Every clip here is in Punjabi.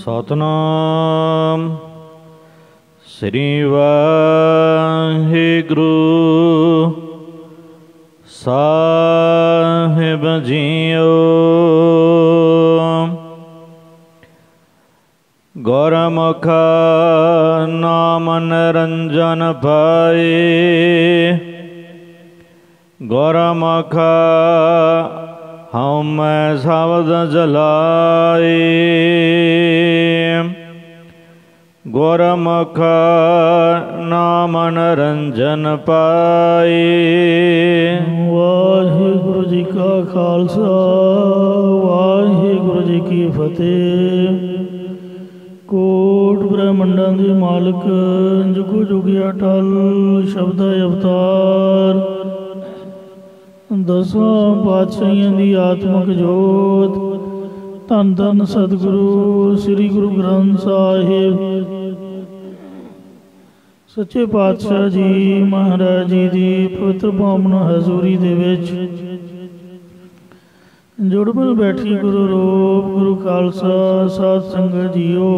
सतनाम श्री वाहिगुरु साहिब जीओ। गुरमुख नाम निरंजन पाए, गुरमुख हम शब्द जलाए। गुरमुख नाम निरंजन पाए। वाहिगुरु जी का खालसा वाहिगुरु जी की फतेह। कोट ब्रह्मंडां दे मालक जुगो जुगे अटल शब्द अवतार दसां पातशाहियां दी आत्मक जोत धन धन सतगुरु श्री गुरु ग्रंथ साहिब सच्चे पातशाह जी महाराज जी दी पवित्र पावन हजूरी दे विच जुड़ मिल बैठी गुरु रूप गुरु खालसा साध संगत जीओ।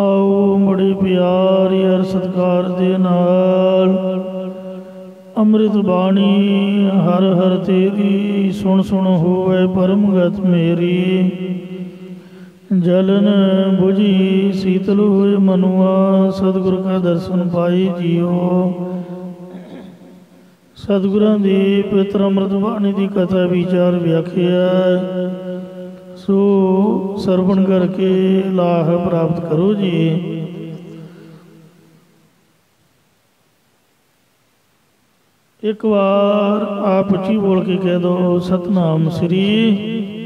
आओ बड़े प्यार यार सत्कार दे नाल अमृत बाणी हर हर तेरी सुन सुन होवे परमगत मेरी। जलन बुझी शीतल हुए मनुआ सतगुर का दर्शन पाए जियो। सतगुरां दी पवित्र अमृत बाणी की कथा विचार व्याख्या सो सरवण करके लाभ प्राप्त करो जी। एक बार आप उच्ची बोल के कह दो सतनाम श्री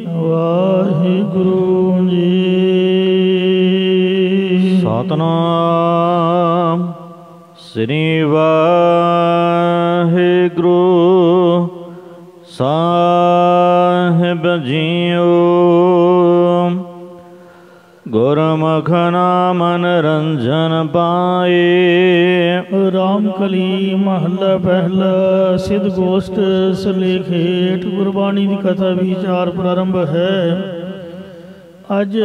वाहिगुरु जी। सतनाम श्री वाहिगुरु साहिब जीओ। गुरमुख नाम निरंजन पाए। रामकली महला पहला सिद्ध गोष्ठ सलेख हेठ गुरबाणी की कथा विचार प्रारंभ है। अज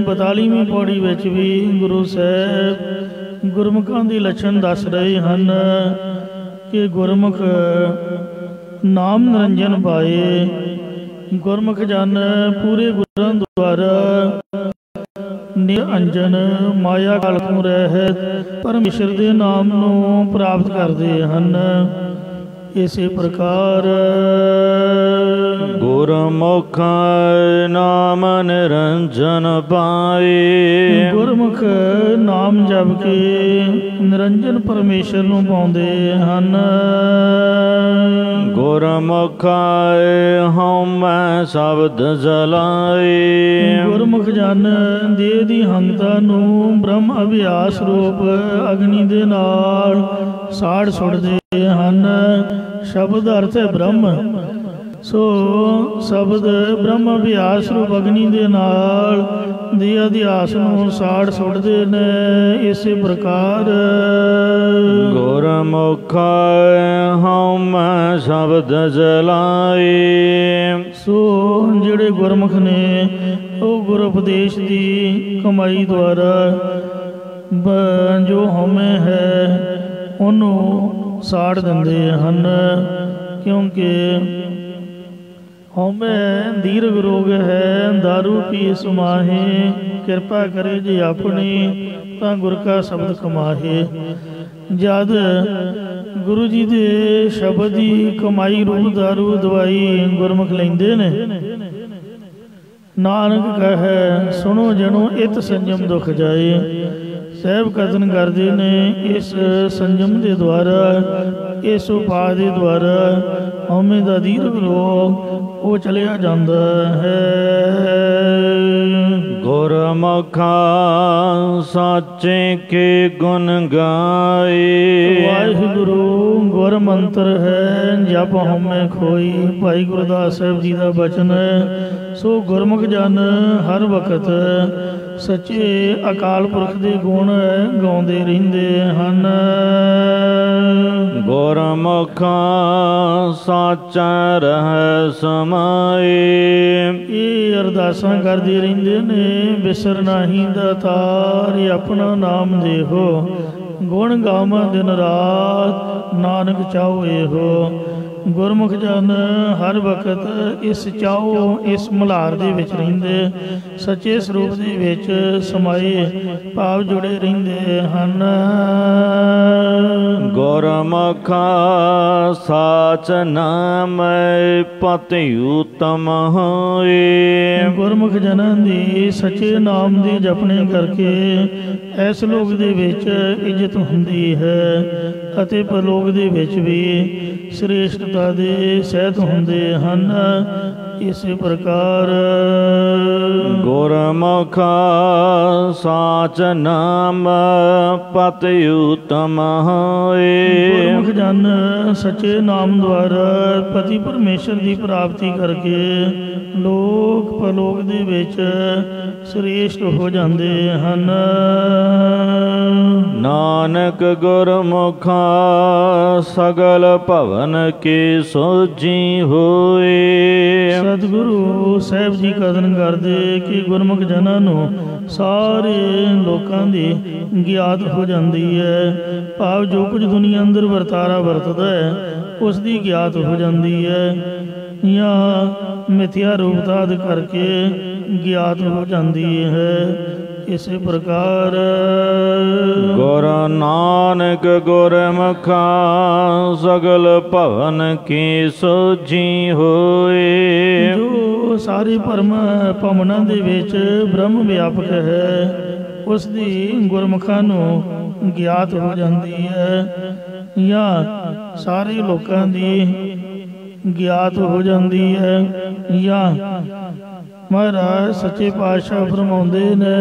42वीं पौड़ी विच भी गुरु साहब गुरमुखां दी लक्षण दस रहे हैं कि गुरमुख नाम निरंजन पाए। गुरमुख जन पूरे गुरां द्वारा निरंजन माया काल तो रहत परमेश्वर के नाम नू प्राप्त करते हैं। इसी प्रकार गुरमुख नाम निरंजन पाए। गुरमुख नाम जप के निरंजन परमेश्वर नू पाउंदे हन। गुरमुख हम शब्द जलाए। गुरमुख जन देह दी हंगता नू ब्रह्म अभ्यास रूप अग्नि दे नाल साड़ सुटदे हन। शब्द अर्थ है ब्रह्म सो शब्द ब्रह्म अभ्यास रूप अग्नि दे नाल देह अध्यास नू साड़ सुटदे ने। इसी प्रकार गुरमुख हम शब्द जलाए। सो जिहड़े गुरमुख ने वो गुरु उपदेश की कमाई द्वारा जो हमें है उन्होंने साड़ देंदे हन। क्योंकि हमें दीर्घ रोग है दारू पी समाहे। कृपा करे जे अपनी तां गुर का शब्द कमाहे। जद गुरु जी दे शब्द की कमाई रूप दारू दवाई गुरमुख लैंदे ने। नानक कहे सुनो जनो इत संयम दुख जाए। साहब कथन करते ने इस संयम के द्वारा इस उपाय के द्वारा हमें दा दीर्घ रोग वो चलिया जाता है। गुरमुख साचे के गुण गाए। वाहिगुरु गुर मंत्र है जप हमें खोई। भाई गुरदास साहब जी का बचन है ਸੋ ਗੁਰਮੁਖ ਜਨ ਹਰ ਵਕਤ ਸੱਚੇ ਅਕਾਲ ਪੁਰਖ ਦੇ ਗੁਣ ਗਾਉਂਦੇ ਰਹਿੰਦੇ ਹਨ। ਗੁਰਮੁਖ ਸਾਚਾ ਰਹਿ ਸਮਾਏ। ਇਹ ਅਰਦਾਸਾਂ ਕਰਦੇ ਰਹਿੰਦੇ ਨੇ, ਬਿਸਰ ਨਾਹੀ ਦਾਤਾਰ ਆਪਣਾ ਨਾਮ ਦੇਹੋ। ਗੁਣ ਗਾਵਾਂ ਦਿਨ ਰਾਤ ਨਾਨਕ ਚਾਹੋ ਇਹੋ। ਗੁਰਮੁਖ ਜਨ ਹਰ ਵਕਤ ਇਸ ਚਾਹੋ ਇਸ ਮਲ੍ਹਾਰ ਦੇ ਵਿੱਚ ਰਹਿੰਦੇ, ਸੱਚੇ ਸਰੂਪ ਦੇ ਵਿੱਚ ਸਮਾਏ ਭਾਵ ਜੁੜੇ ਰਹਿੰਦੇ ਹਨ। ਗੁਰਮੁਖ ਸਾਚ ਨਾਮ ਪਤਿ ਉਤਮ ਹੋਏ। ਗੁਰਮੁਖ ਜਨਾਂ ਦੀ ਸੱਚੇ ਨਾਮ ਦੀ ਜਪਣੇ ਕਰਕੇ ਇਸ ਲੋਕ ਦੇ ਵਿੱਚ ਇੱਜ਼ਤ ਹੁੰਦੀ ਹੈ ਅਤੇ ਪਰਲੋਕ ਦੇ ਵਿੱਚ ਵੀ ਸ੍ਰੇਸ਼ਟਤਾ ਦੇ ਸਹਿਤ ਹੁੰਦੇ ਹਨ। ਇਸੇ ਪ੍ਰਕਾਰ ਗੁਰਮੁਖ ਸਾਚ ਨਾਮ ਪਤਿ ਉਤਮ ਹੋਏ। ਗੁਰਮੁਖ ਜਨ ਸੱਚੇ ਨਾਮ ਦੁਆਰਾ ਪਤੀ ਪਰਮੇਸ਼ਰ ਦੀ ਪ੍ਰਾਪਤੀ ਕਰਕੇ ਲੋਕ ਪਰਲੋਕ ਦੇ ਵਿੱਚ ਸ੍ਰੇਸ਼ਟ ਹੋ ਜਾਂਦੇ ਹਨ। ਨਾਨਕ ਗੁਰਮੁਖ ਸਗਲ ਭਵਨ ਕੀ ਸੋਝੀ ਹੋਏ। ਸਤਿਗੁਰੂ ਸਾਹਿਬ ਜੀ ਕਥਨ ਕਰਦੇ ਕਿ ਗੁਰਮੁਖ ਜਨਾਂ ਨੂੰ ਸਾਰੇ ਲੋਕਾਂ ਦੀ ਗਿਆਤ ਹੋ ਜਾਂਦੀ ਹੈ, ਭਾਵ ਜੋ ਕੁਝ ਦੁਨੀਆ ਅੰਦਰ ਵਰਤਾਰਾ ਵਰਤਦਾ ਹੈ ਉਸ ਦੀ ਗਿਆਤ ਹੋ ਜਾਂਦੀ ਹੈ, ਜਾਂ ਮਿਥਿਆ ਰੂਪਤਾਦ ਕਰਕੇ ਗਿਆਤ ਹੋ ਜਾਂਦੀ ਹੈ। ਇਸੇ ਪ੍ਰਕਾਰ ਗੁਰ ਨਾਨਕ ਗੁਰਮੁਖ ਸਗਲ ਭਵਨ ਕੀ ਸੋਝੀ ਹੋਏ। ਜੋ ਸਾਰੇ ਭਰਮ ਭਵਨਾਂ ਦੇ ਵਿੱਚ ਬ੍ਰਹਮ ਵਿਆਪਕ ਹੈ ਉਸ ਦੀ ਗੁਰਮੁਖਾਂ ਨੂੰ ਗਿਆਤ ਹੋ ਜਾਂਦੀ ਹੈ, ਜਾਂ ਸਾਰੇ ਲੋਕਾਂ ਦੀ ਗਿਆਤ ਹੋ ਜਾਂਦੀ ਹੈ। ਜਾਂ ਮਹਾਰਾਜ ਸੱਚੇ ਪਾਤਸ਼ਾਹ ਫਰਮਾਉਂਦੇ ਨੇ,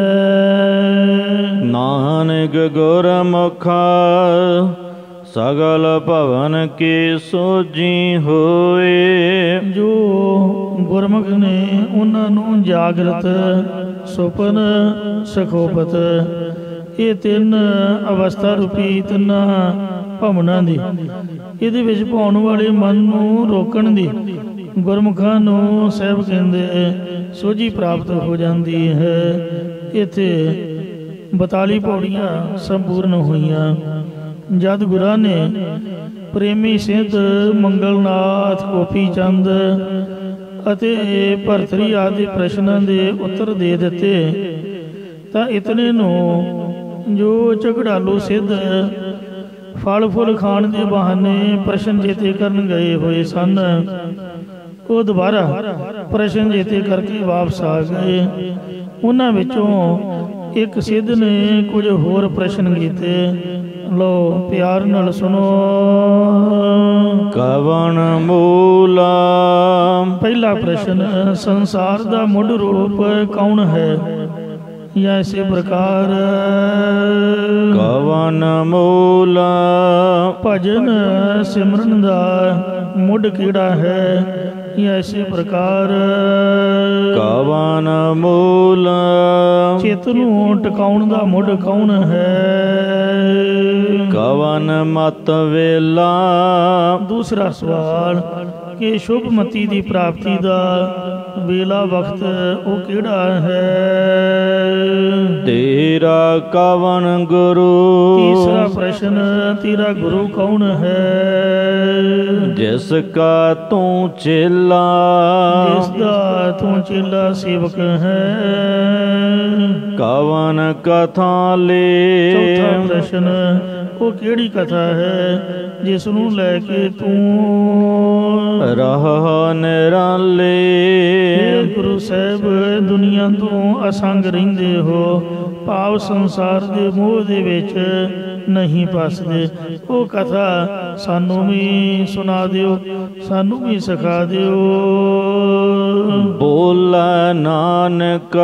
ਨਾਨਕ ਗੁਰਮੁਖ ਸਗਲ ਭਵਨ ਕੀ ਸੋਝੀ ਹੋਏ। ਜੋ ਗੁਰਮੁਖ ਨੇ ਉਹਨਾਂ ਨੂੰ ਜਾਗਰਤ, ਸੁਪਨ, ਸਖੋਪਤ, ਇਹ ਤਿੰਨ ਅਵਸਥਾ ਰੂਪੀ ਤਿੰਨਾਂ ਭਵਨਾਂ ਦੀ ਇਹਦੇ ਵਿੱਚ ਪਾਉਣ ਵਾਲੇ ਮਨ ਨੂੰ ਰੋਕਣ ਦੀ ਗੁਰਮੁਖਾਂ ਨੂੰ ਸਾਹਿਬ ਕਹਿੰਦੇ ਸੋਝੀ ਪ੍ਰਾਪਤ ਹੋ ਜਾਂਦੀ ਹੈ। ਇੱਥੇ 42 ਪੌੜੀਆਂ ਸੰਪੂਰਨ ਹੋਈਆਂ। ਜਦ ਗੁਰਾਂ ਨੇ ਪ੍ਰੇਮੀ ਸਿੱਧ, ਮੰਗਲਨਾਥ, ਗੋਪੀ ਚੰਦ ਅਤੇ ਭਰਤਰੀ ਆਦਿ ਪ੍ਰਸ਼ਨਾਂ ਦੇ ਉੱਤਰ ਦੇ ਦਿੱਤੇ ਤਾਂ ਇਤਨੇ ਨੂੰ ਜੋ ਝਗੜਾਲੂ ਸਿੱਧ ਫਲ ਫੁੱਲ ਖਾਣ ਦੇ ਬਹਾਨੇ ਪ੍ਰਸ਼ਨ ਜੇਤੇ ਕਰਨ ਗਏ ਹੋਏ ਸਨ, ਉਹ ਦੁਬਾਰਾ ਪ੍ਰਸ਼ਨ ਜੇਤੇ ਕਰਕੇ ਵਾਪਸ ਆ ਗਏ। ਉਹਨਾਂ ਵਿੱਚੋਂ ਇੱਕ ਸਿੱਧ ਨੇ ਕੁਝ ਹੋਰ ਪ੍ਰਸ਼ਨ ਕੀਤੇ, ਲੋ ਪਿਆਰ ਨਾਲ ਸੁਣੋ। ਕਵਣ ਮੂਲਾ। ਪਹਿਲਾ ਪ੍ਰਸ਼ਨ, ਸੰਸਾਰ ਦਾ ਮੁੱਢ ਰੂਪ ਕੌਣ ਹੈ? ਜਾਂ ਇਸੇ ਪ੍ਰਕਾਰ ਕਵਣ ਮੂਲਾ। ਭਜਨ ਸਿਮਰਨ ਦਾ ਮੁੱਢ ਕਿਹੜਾ ਹੈ? ਜਾਂ ਇਸੇ ਪ੍ਰਕਾਰ ਕਵਣ ਮੂਲਾ। ਚਿੱਤ ਨੂੰ ਟਿਕਾਉਣ ਦਾ ਮੁੱਢ ਕੌਣ ਹੈ? ਕਵਣ ਮਤ ਵੇਲਾ। ਦੂਸਰਾ ਸਵਾਲ ਕਿ ਸ਼ੁਭ ਮਤੀ ਦੀ ਪ੍ਰਾਪਤੀ ਦਾ ਵੇਲਾ ਵਕਤ ਉਹ ਕਿਹੜਾ ਹੈ? ਤੇਰਾ ਕਵਣ ਗੁਰੂ। ਤੀਸਰਾ ਪ੍ਰਸ਼ਨ, ਤੇਰਾ ਗੁਰੂ ਕੌਣ ਹੈ? ਜਿਸ ਕਾ ਤੂੰ ਚੇਲਾ। ਜਿਸ ਦਾ ਤੂੰ ਚੇਲਾ ਸੇਵਕ ਹੈ। ਕਵਣ ਕਥਾ ਲੇ। ਚੌਥਾ ਪ੍ਰਸ਼ਨ, ਉਹ ਕਿਹੜੀ ਕਥਾ ਹੈ ਜਿਸ ਨੂੰ ਲੈ ਕੇ ਤੂੰ ਰਹ ਨਿਰਾਲੇ। ਗੁਰੂ ਸਾਹਿਬ ਦੁਨੀਆ ਤੋਂ ਅਸੰਗ ਰਹਿੰਦੇ ਹੋ, ਭਾਵ ਸੰਸਾਰ ਦੇ ਮੋਹ ਦੇ ਵਿੱਚ ਨਹੀਂ ਫਸਦੇ। ਉਹ ਕਥਾ ਸਾਨੂੰ ਵੀ ਸੁਣਾ ਦਿਓ, ਸਾਨੂੰ ਵੀ ਸਿਖਾ ਦਿਓ। ਬੋਲੇ ਨਾਨਕ।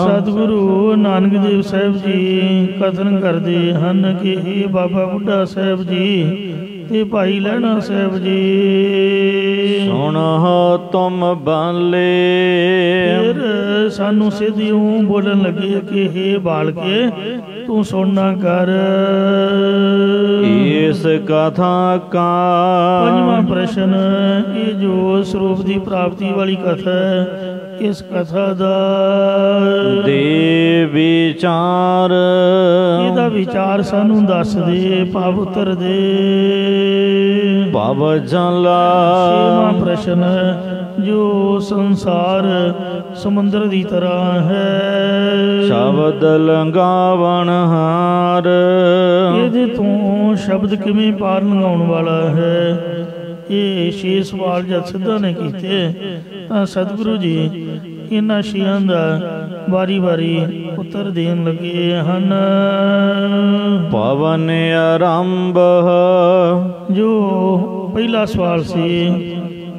ਸਤਿਗੁਰੂ ਨਾਨਕ ਦੇਵ ਸਾਹਿਬ ਜੀ ਕਥਨ ਕਰਦੇ ਹਨ ਕਿ ਇਹ ਬਾਬਾ ਬੁੱਢਾ ਸਾਹਿਬ ਜੀ ਤੇ ਭਾਈ ਲਹਿਣਾ ਸਾਹਿਬ ਜੀ। ਸੁਣਹੁ ਤੁਮ ਬਾਲੇ। ਫਿਰ ਸਾਨੂੰ ਸਿੱਧਿਓਂ ਬੋਲਣ ਲੱਗੇ ਕਿ ਹੇ ਬਾਲਕੇ ਤੂੰ ਸੁਣਨਾ ਕਰ। ਇਸ ਕਥਾ ਕਾ ਪੰਜਵਾਂ ਪ੍ਰਸ਼ਨ, ਇਹ ਜੋ ਸਰੂਪ ਦੀ ਪ੍ਰਾਪਤੀ ਵਾਲੀ ਕਥਾ ਹੈ, ਇਸ ਕਥਾ ਦਾ ਦੇ ਵਿਚਾਰ। ਇਹਦਾ ਵਿਚਾਰ ਸਾਨੂੰ ਦੱਸ ਦੇ, ਭਾਵ ਉਤਰ ਦੇ। ਭਵ ਜਲਾ। ਛੇਵਾਂ ਪ੍ਰਸ਼ਨ, ਜੋ ਸੰਸਾਰ ਸਮੁੰਦਰ ਦੀ ਤਰ੍ਹਾਂ ਹੈ, ਸ਼ਬਦ ਲੰਗਾਵਣ ਹਾਰ। ਇਹਦੇ ਤੋਂ ਸ਼ਬਦ ਕਿਵੇਂ ਪਾਰ ਲੰਘਾਉਣ ਵਾਲਾ ਹੈ। ਇਹ 6 ਸਵਾਲ ਜਦ ਸਿੱਧਾ ਨੇ ਕੀਤੇ ਤਾਂ ਸਤਿਗੁਰੂ ਜੀ ਇਹਨਾਂ ਛੇਆਂ ਦਾ ਵਾਰੀ ਵਾਰੀ ਉੱਤਰ ਦੇਣ ਲੱਗੇ ਹਨ। ਪਵਨ ਆਰੰਭ। ਜੋ ਪਹਿਲਾ ਸਵਾਲ ਸੀ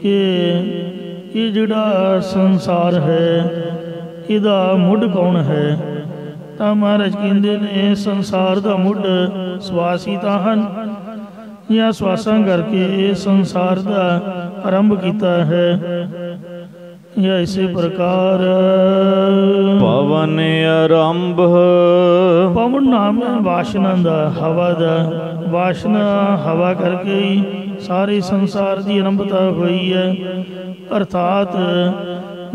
ਕਿ ਇਹ ਜਿਹੜਾ ਸੰਸਾਰ ਹੈ ਇਹਦਾ ਮੁੱਢ ਕੌਣ ਹੈ, ਤਾਂ ਮਹਾਰਾਜ ਕਹਿੰਦੇ ਨੇ ਸੰਸਾਰ ਦਾ ਮੁੱਢ ਸਵਾਸ ਹੀ ਤਾਂ ਹਨ, ਜਾਂ ਸਵਾਸਾਂ ਕਰਕੇ ਸੰਸਾਰ ਦਾ ਆਰੰਭ ਕੀਤਾ ਹੈ। ਜਾਂ ਇਸੇ ਪ੍ਰਕਾਰ ਪਵਨ ਆਰੰਭ। ਪਵਨ ਨਾਮ ਹੈ ਵਾਸ਼ਨਾ ਦਾ, ਹਵਾ ਦਾ। ਵਾਸ਼ਨਾ ਹਵਾ ਕਰਕੇ ਹੀ ਸਾਰੇ ਸੰਸਾਰ ਦੀ ਆਰੰਭਤਾ ਹੋਈ ਹੈ। ਅਰਥਾਤ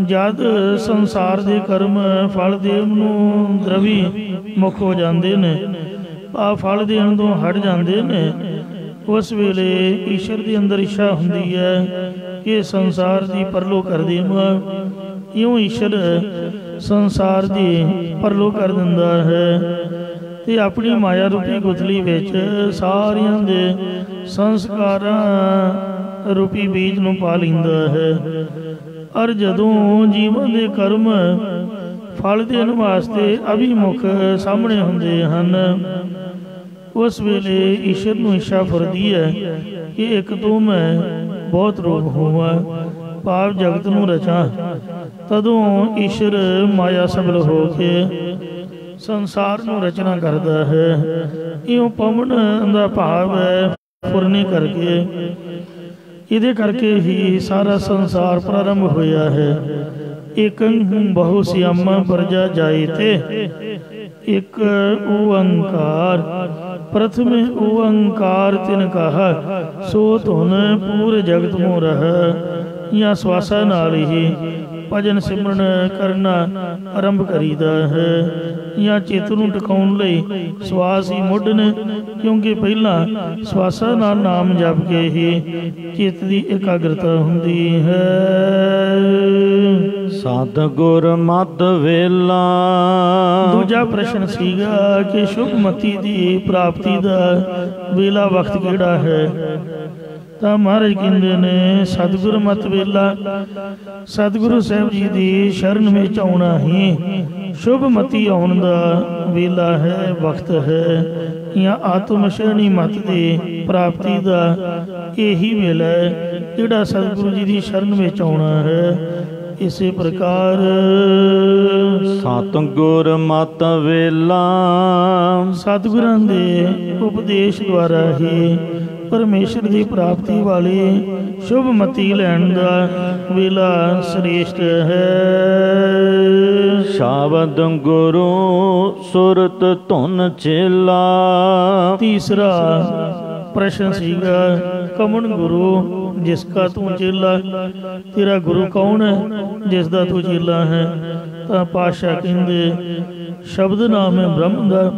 ਜਦ ਸੰਸਾਰ ਦੇ ਕਰਮ ਫਲ ਦੇਣ ਨੂੰ ਦਰਵੀ ਮੁੱਖ ਹੋ ਜਾਂਦੇ ਨੇ, ਆ ਫਲ ਦੇਣ ਤੋਂ ਹਟ ਜਾਂਦੇ ਨੇ, ਉਸ ਵੇਲੇ ਈਸ਼ਵਰ ਦੇ ਅੰਦਰ ਇੱਛਾ ਹੁੰਦੀ ਹੈ ਕਿ ਸੰਸਾਰ ਦੀ ਪਰਲੋ ਕਰ ਦੇਵਾਂ। ਇਉਂ ਈਸ਼ਵਰ ਸੰਸਾਰ ਦੀ ਪਰਲੋ ਕਰ ਦਿੰਦਾ ਹੈ ਤੇ ਆਪਣੀ ਮਾਇਆ ਰੂਪੀ ਗੁਥਲੀ ਵਿੱਚ ਸਾਰਿਆਂ ਦੇ ਸੰਸਕਾਰਾਂ ਰੂਪੀ ਬੀਜ ਨੂੰ ਪਾ ਲੈਂਦਾ ਹੈ। ਔਰ ਜਦੋਂ ਜੀਵਨ ਦੇ ਕਰਮ ਫਲ ਦੇਣ ਵਾਸਤੇ ਅਭਿਮੁਖ ਸਾਹਮਣੇ ਹੁੰਦੇ ਹਨ, ਉਸ ਵੇਲੇ ਈਸ਼ਵਰ ਨੂੰ ਇੱਛਾ ਫੁਰਦੀ ਹੈ ਕਿ ਇੱਕ ਤੋਂ ਮੈਂ ਬਹੁਤ ਰੂਪ ਹੋਵਾਂ, ਭਾਵ ਜਗਤ ਨੂੰ ਰਚਾਂ। ਤਦੋਂ ਈਸ਼ਵਰ ਮਾਇਆ ਸਬਲ ਹੋ ਕੇ ਸੰਸਾਰ ਨੂੰ ਰਚਨਾ ਕਰਦਾ ਹੈ। ਇਉਂ ਪਵਨ ਦਾ ਭਾਵ ਹੈ ਫੁਰਨੇ ਕਰਕੇ। ਇਹਦੇ ਕਰਕੇ ਹੀ ਸਾਰਾ ਸੰਸਾਰ ਪ੍ਰਾਰੰਭ ਹੋਇਆ ਹੈ। ਏਕੰ ਬਹੁ ਸਿਆਮਾ ਪ੍ਰਜਾ ਜਾਇਤੇ, ਇੱਕ ਓੰਕਾਰ। ਪ੍ਰਥਮ ਓੰਕਾਰ ਤਿਨ ਕਹਾ, ਸੋ ਧੁਨ ਪੂਰ ਜਗਤ ਮੋ ਰਹਿ। ਜਾਂ ਸਵਾਸਾਂ ਨਾਲ ਹੀ ਭਜਨ ਸਿਮਰਨ ਕਰਨਾ ਆਰੰਭ ਕਰੀਦਾ ਹੈ। ਜਾਂ ਚਿੱਤ ਨੂੰ ਟਿਕਾਉਣ ਲਈ ਸਵਾਸ ਹੀ ਮੁੱਢ ਨੇ, ਕਿਉਂਕਿ ਪਹਿਲਾਂ ਸਵਾਸਾਂ ਨਾਲ ਨਾਮ ਜਪ ਕੇ ਹੀ ਚਿੱਤ ਦੀ ਇਕਾਗਰਤਾ ਹੁੰਦੀ ਹੈ। ਸਤਿਗੁਰ ਮਤ ਵੇਲਾ। ਦੂਜਾ ਪ੍ਰਸ਼ਨ ਸੀਗਾ ਕਿ ਸ਼ੁਭ ਮਤੀ ਦੀ ਪ੍ਰਾਪਤੀ ਦਾ ਵੇਲਾ ਵਕਤ ਕਿਹੜਾ ਹੈ, ਤਾਂ ਮਹਾਰਾਜ ਕਹਿੰਦੇ ਨੇ ਸਤਿਗੁਰ ਮਤ ਵੇਲਾ। ਸਤਿਗੁਰੂ ਸਾਹਿਬ ਜੀ ਦੀ ਸ਼ਰਨ ਵਿੱਚ ਆਉਣਾ ਹੀ ਸ਼ੁਭ ਮਤੀ ਆਉਣ ਦਾ ਵੇਲਾ ਹੈ, ਵਕਤ ਹੈ। ਜਾਂ ਆਤਮ ਸ਼ਰਣੀ ਮਤ ਦੀ ਪ੍ਰਾਪਤੀ ਦਾ ਇਹੀ ਵੇਲਾ ਹੈ ਜਿਹੜਾ ਸਤਿਗੁਰੂ ਜੀ ਦੀ ਸ਼ਰਨ ਵਿੱਚ ਆਉਣਾ ਹੈ। ਇਸੇ ਪ੍ਰਕਾਰ ਸਤਿਗੁਰ ਮਤ ਵੇਲਾ। ਸਤਿਗੁਰਾਂ ਦੇ ਉਪਦੇਸ਼ ਦੁਆਰਾ ਹੀ ਪਰਮੇਸ਼ਰ ਦੀ ਪ੍ਰਾਪਤੀ ਵਾਲੀ ਸ਼ੁਭ ਮਤੀ ਲੈਣ ਦਾ ਵੇਲਾ ਸ੍ਰੇਸ਼ਟ ਹੈ। ਸ਼ਬਦ ਗੁਰੂ ਸੁਰਤ ਧੁਨ ਚੇਲਾ। ਤੀਸਰਾ ਪ੍ਰਸ਼ਨ ਸੀਗਾ ਕਮਨ ਗੁਰੂ ਜਿਸ ਕਾ ਤੂੰ ਚੇਲਾ। ਤੇਰਾ ਗੁਰੂ ਕੌਣ ਹੈ ਜਿਸ ਦਾ ਤੂੰ ਚੇਲਾ ਹੈ? ਤਾਂ ਪਾਤਸ਼ਾਹ ਕਹਿੰਦੇ ਸ਼ਬਦ ਨਾਮ ਹੈ ਬ੍ਰਹਮ ਦਾ,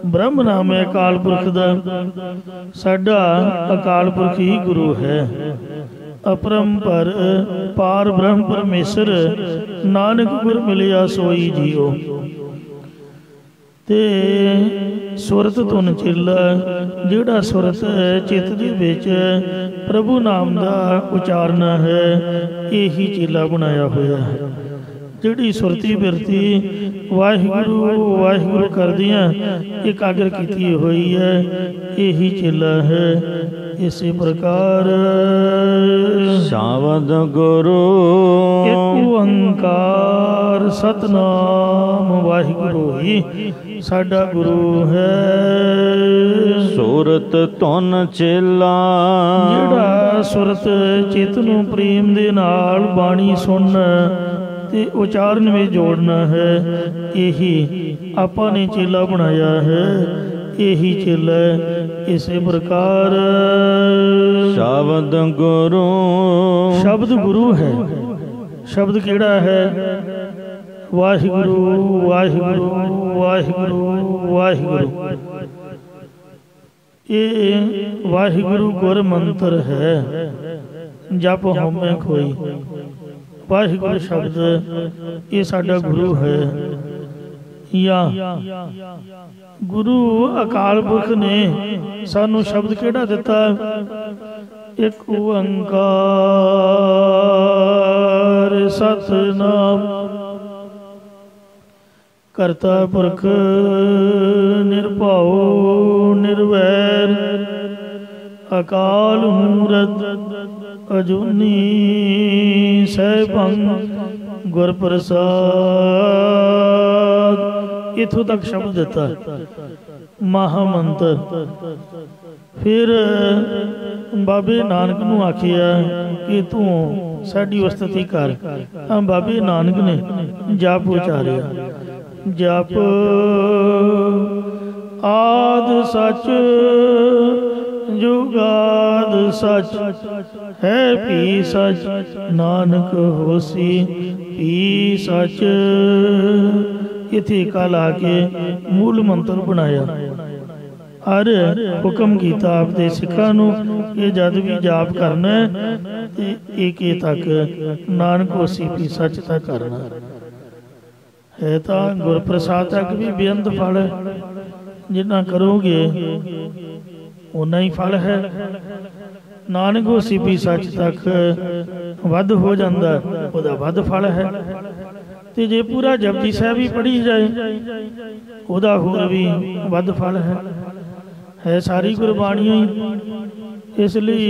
ਬ੍ਰਹਮ ਨਾਮ ਹੈ ਅਕਾਲ ਪੁਰਖ ਦਾ। ਸਾਡਾ ਅਕਾਲ ਪੁਰਖ ਹੀ ਗੁਰੂ ਹੈ। ਅਪਰੰਪਰ ਪਾਰ ਬ੍ਰਹਮ ਪਰਮੇਸ਼ਰ, ਨਾਨਕ ਗੁਰ ਮਿਲਿਆ ਸੋਈ ਜੀਓ। ਤੇ ਸੁਰਤ ਧੁਨ ਚੇਲਾ, ਜਿਹੜਾ ਸੁਰਤ ਚਿੱਤ ਦੇ ਵਿੱਚ ਪ੍ਰਭੂ ਨਾਮ ਦਾ ਉਚਾਰਨ ਹੈ, ਇਹੀ ਚੇਲਾ ਬਣਾਇਆ ਹੋਇਆ ਹੈ। ਜਿਹੜੀ ਸੁਰਤੀ ਬਿਰਤੀ ਵਾਹਿਗੁਰੂ ਵਾਹਿਗੁਰੂ ਕਰਦਿਆਂ ਇਕਾਗਰ ਕੀਤੀ ਹੋਈ ਹੈ, ਇਹੀ ਚੇਲਾ ਹੈ। इसी प्रकार शब्द गुरु एक ओंकार सतनाम वाहिगुरु ही साडा गुरु है। सुरत धुन चेला ਜਿਹੜਾ ਸੁਰਤ ਚਿੱਤ ਨੂੰ ਪ੍ਰੇਮ ਦੇ ਨਾਲ ਬਾਣੀ ਸੁਣਨਾ ਤੇ ਉਚਾਰਨ ਵਿੱਚ ਜੋੜਨਾ ਹੈ, ਇਹੀ ਆਪਾਂ ਨੇ ਚੇਲਾ ਬਣਾਇਆ ਹੈ, ਇਹੀ ਚੇਲਾ। ਇਸੇ ਪ੍ਰਕਾਰ शब्द गुरु ਸ਼ਬਦ ਗੁਰੂ ਹੈ। ਸ਼ਬਦ ਕਿਹੜਾ ਹੈ? ਵਾਹਿਗੁਰੂ ਵਾਹਿਗੁਰੂ ਵਾਹਿਗੁਰੂ ਵਾਹਿਗੁਰੂ। ਇਹ ਵਾਹਿਗੁਰੂ ਗੁਰ ਮੰਤਰ ਹੈ, ਜਪ ਹਉਮੈ ਕੋਈ। ਵਾਹਿਗੁਰੂ ਸ਼ਬਦ ਇਹ ਸਾਡਾ ਗੁਰੂ ਹੈ। ਜਾਂ ਗੁਰੂ ਅਕਾਲ ਪੁਰਖ ਨੇ ਸਾਨੂੰ ਸ਼ਬਦ ਕਿਹੜਾ ਦਿੱਤਾ? ਇੱਕ ਓੰਕਾਰ ਸਤਿਨਾਮ ਕਰਤਾ ਪੁਰਖ ਨਿਰਭਉ ਨਿਰਵੈਰ ਅਕਾਲ ਮੂਰਤ ਅਜੂਨੀ ਸੈਭੰ ਗੁਰ ਪ੍ਰਸਾਦ। ਇਥੋਂ ਤੱਕ ਸ਼ਬਦ ਦਿੱਤਾ, ਮਹਾਮੰਤਰ। ਫਿਰ ਬਾਬੇ ਨਾਨਕ ਨੂੰ ਆਖਿਆ ਕਿ ਤੂੰ ਸਾਡੀ ਉਸਤਤੀ ਕਰ। ਤਾਂ ਬਾਬੇ ਨਾਨਕ ਨੇ ਜਪ ਉਚਾਰਿਆ, ਜਪ ਆਦ ਸਚ ਜੁਗਾਦ ਸਚ ਹੈ ਭੀ ਸਚ ਨਾਨਕ ਹੋਸੀ ਭੀ ਸਚ। इथे कल आके मूल मंत्र बनाया और हुक्म किया आपके सिखा नूं ये जद भी जाप करना ते एक तक नानक होसी भी सच तक करना है। तो गुरप्रसाद तक भी बेअंत फल है, जिन्ना करोगे उन्ना ही फल है। नानक होसी भी सच तक वध हो जाता, उहदा वध फल है। ਤੇ ਜੇ ਪੂਰਾ ਜਪਜੀ ਸਾਹਿਬ ਹੀ ਪੜ੍ਹੀ ਜਾਏ ਉਹਦਾ ਹੋਰ ਵੀ ਵੱਧ ਫਲ ਹੈ ਸਾਰੀ ਗੁਰਬਾਣੀਆਂ ਹੀ। ਇਸ ਲਈ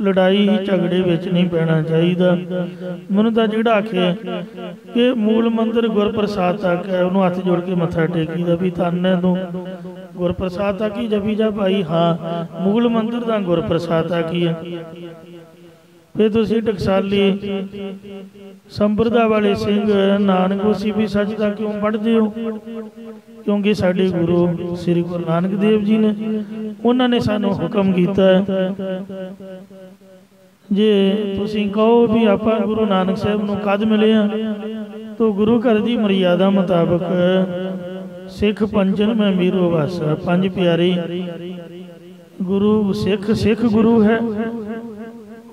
ਲੜਾਈ ਝਗੜੇ ਵਿੱਚ ਨਹੀਂ ਪੈਣਾ ਚਾਹੀਦਾ। ਮੈਨੂੰ ਤਾਂ ਜਿਹੜਾ ਆਖੇ ਕਿ ਮੂਲ ਮੰਤਰ ਗੁਰਪ੍ਰਸਾਦ ਤੱਕ ਹੈ, ਉਹਨੂੰ ਹੱਥ ਜੋੜ ਕੇ ਮੱਥਾ ਟੇਕੀਦਾ ਵੀ ਧੰਨ ਹੈ ਤੂੰ, ਗੁਰਪ੍ਰਸਾਦ ਤੱਕ ਹੀ ਜਪੀ ਜਾ ਭਾਈ। ਹਾਂ, ਮੂਲ ਮੰਤਰ ਤਾਂ ਗੁਰਪ੍ਰਸਾਦ ਤੱਕ ਹੀ ਹੈ। ਫਿਰ ਤੁਸੀਂ ਟਕਸਾਲੀ ਸੰਪਰਦਾ ਵਾਲੇ ਸਿੰਘ ਨਾਨਕ ਹੋਸੀ ਵੀ ਸੱਚ ਦਾ ਕਿਉਂ ਪੜ੍ਹਦੇ ਹੋ? ਕਿਉਂਕਿ ਸਾਡੇ ਗੁਰੂ ਸ੍ਰੀ ਗੁਰੂ ਨਾਨਕ ਦੇਵ ਜੀ ਨੇ, ਉਹਨਾਂ ਨੇ ਸਾਨੂੰ ਹੁਕਮ ਕੀਤਾ ਜੇ ਤੁਸੀਂ ਕਹੋ ਵੀ ਆਪਾਂ ਗੁਰੂ ਨਾਨਕ ਸਾਹਿਬ ਨੂੰ ਕਦ ਮਿਲੇ ਆ, ਤਾਂ ਗੁਰੂ ਘਰ ਦੀ ਮਰਿਆਦਾ ਮੁਤਾਬਕ ਸਿੱਖ ਪੰਜਨ ਮੈਂ ਮੀਰੋ ਵਸ, ਪੰਜ ਪਿਆਰੇ ਗੁਰੂ ਸਿੱਖ ਗੁਰੂ ਹੈ,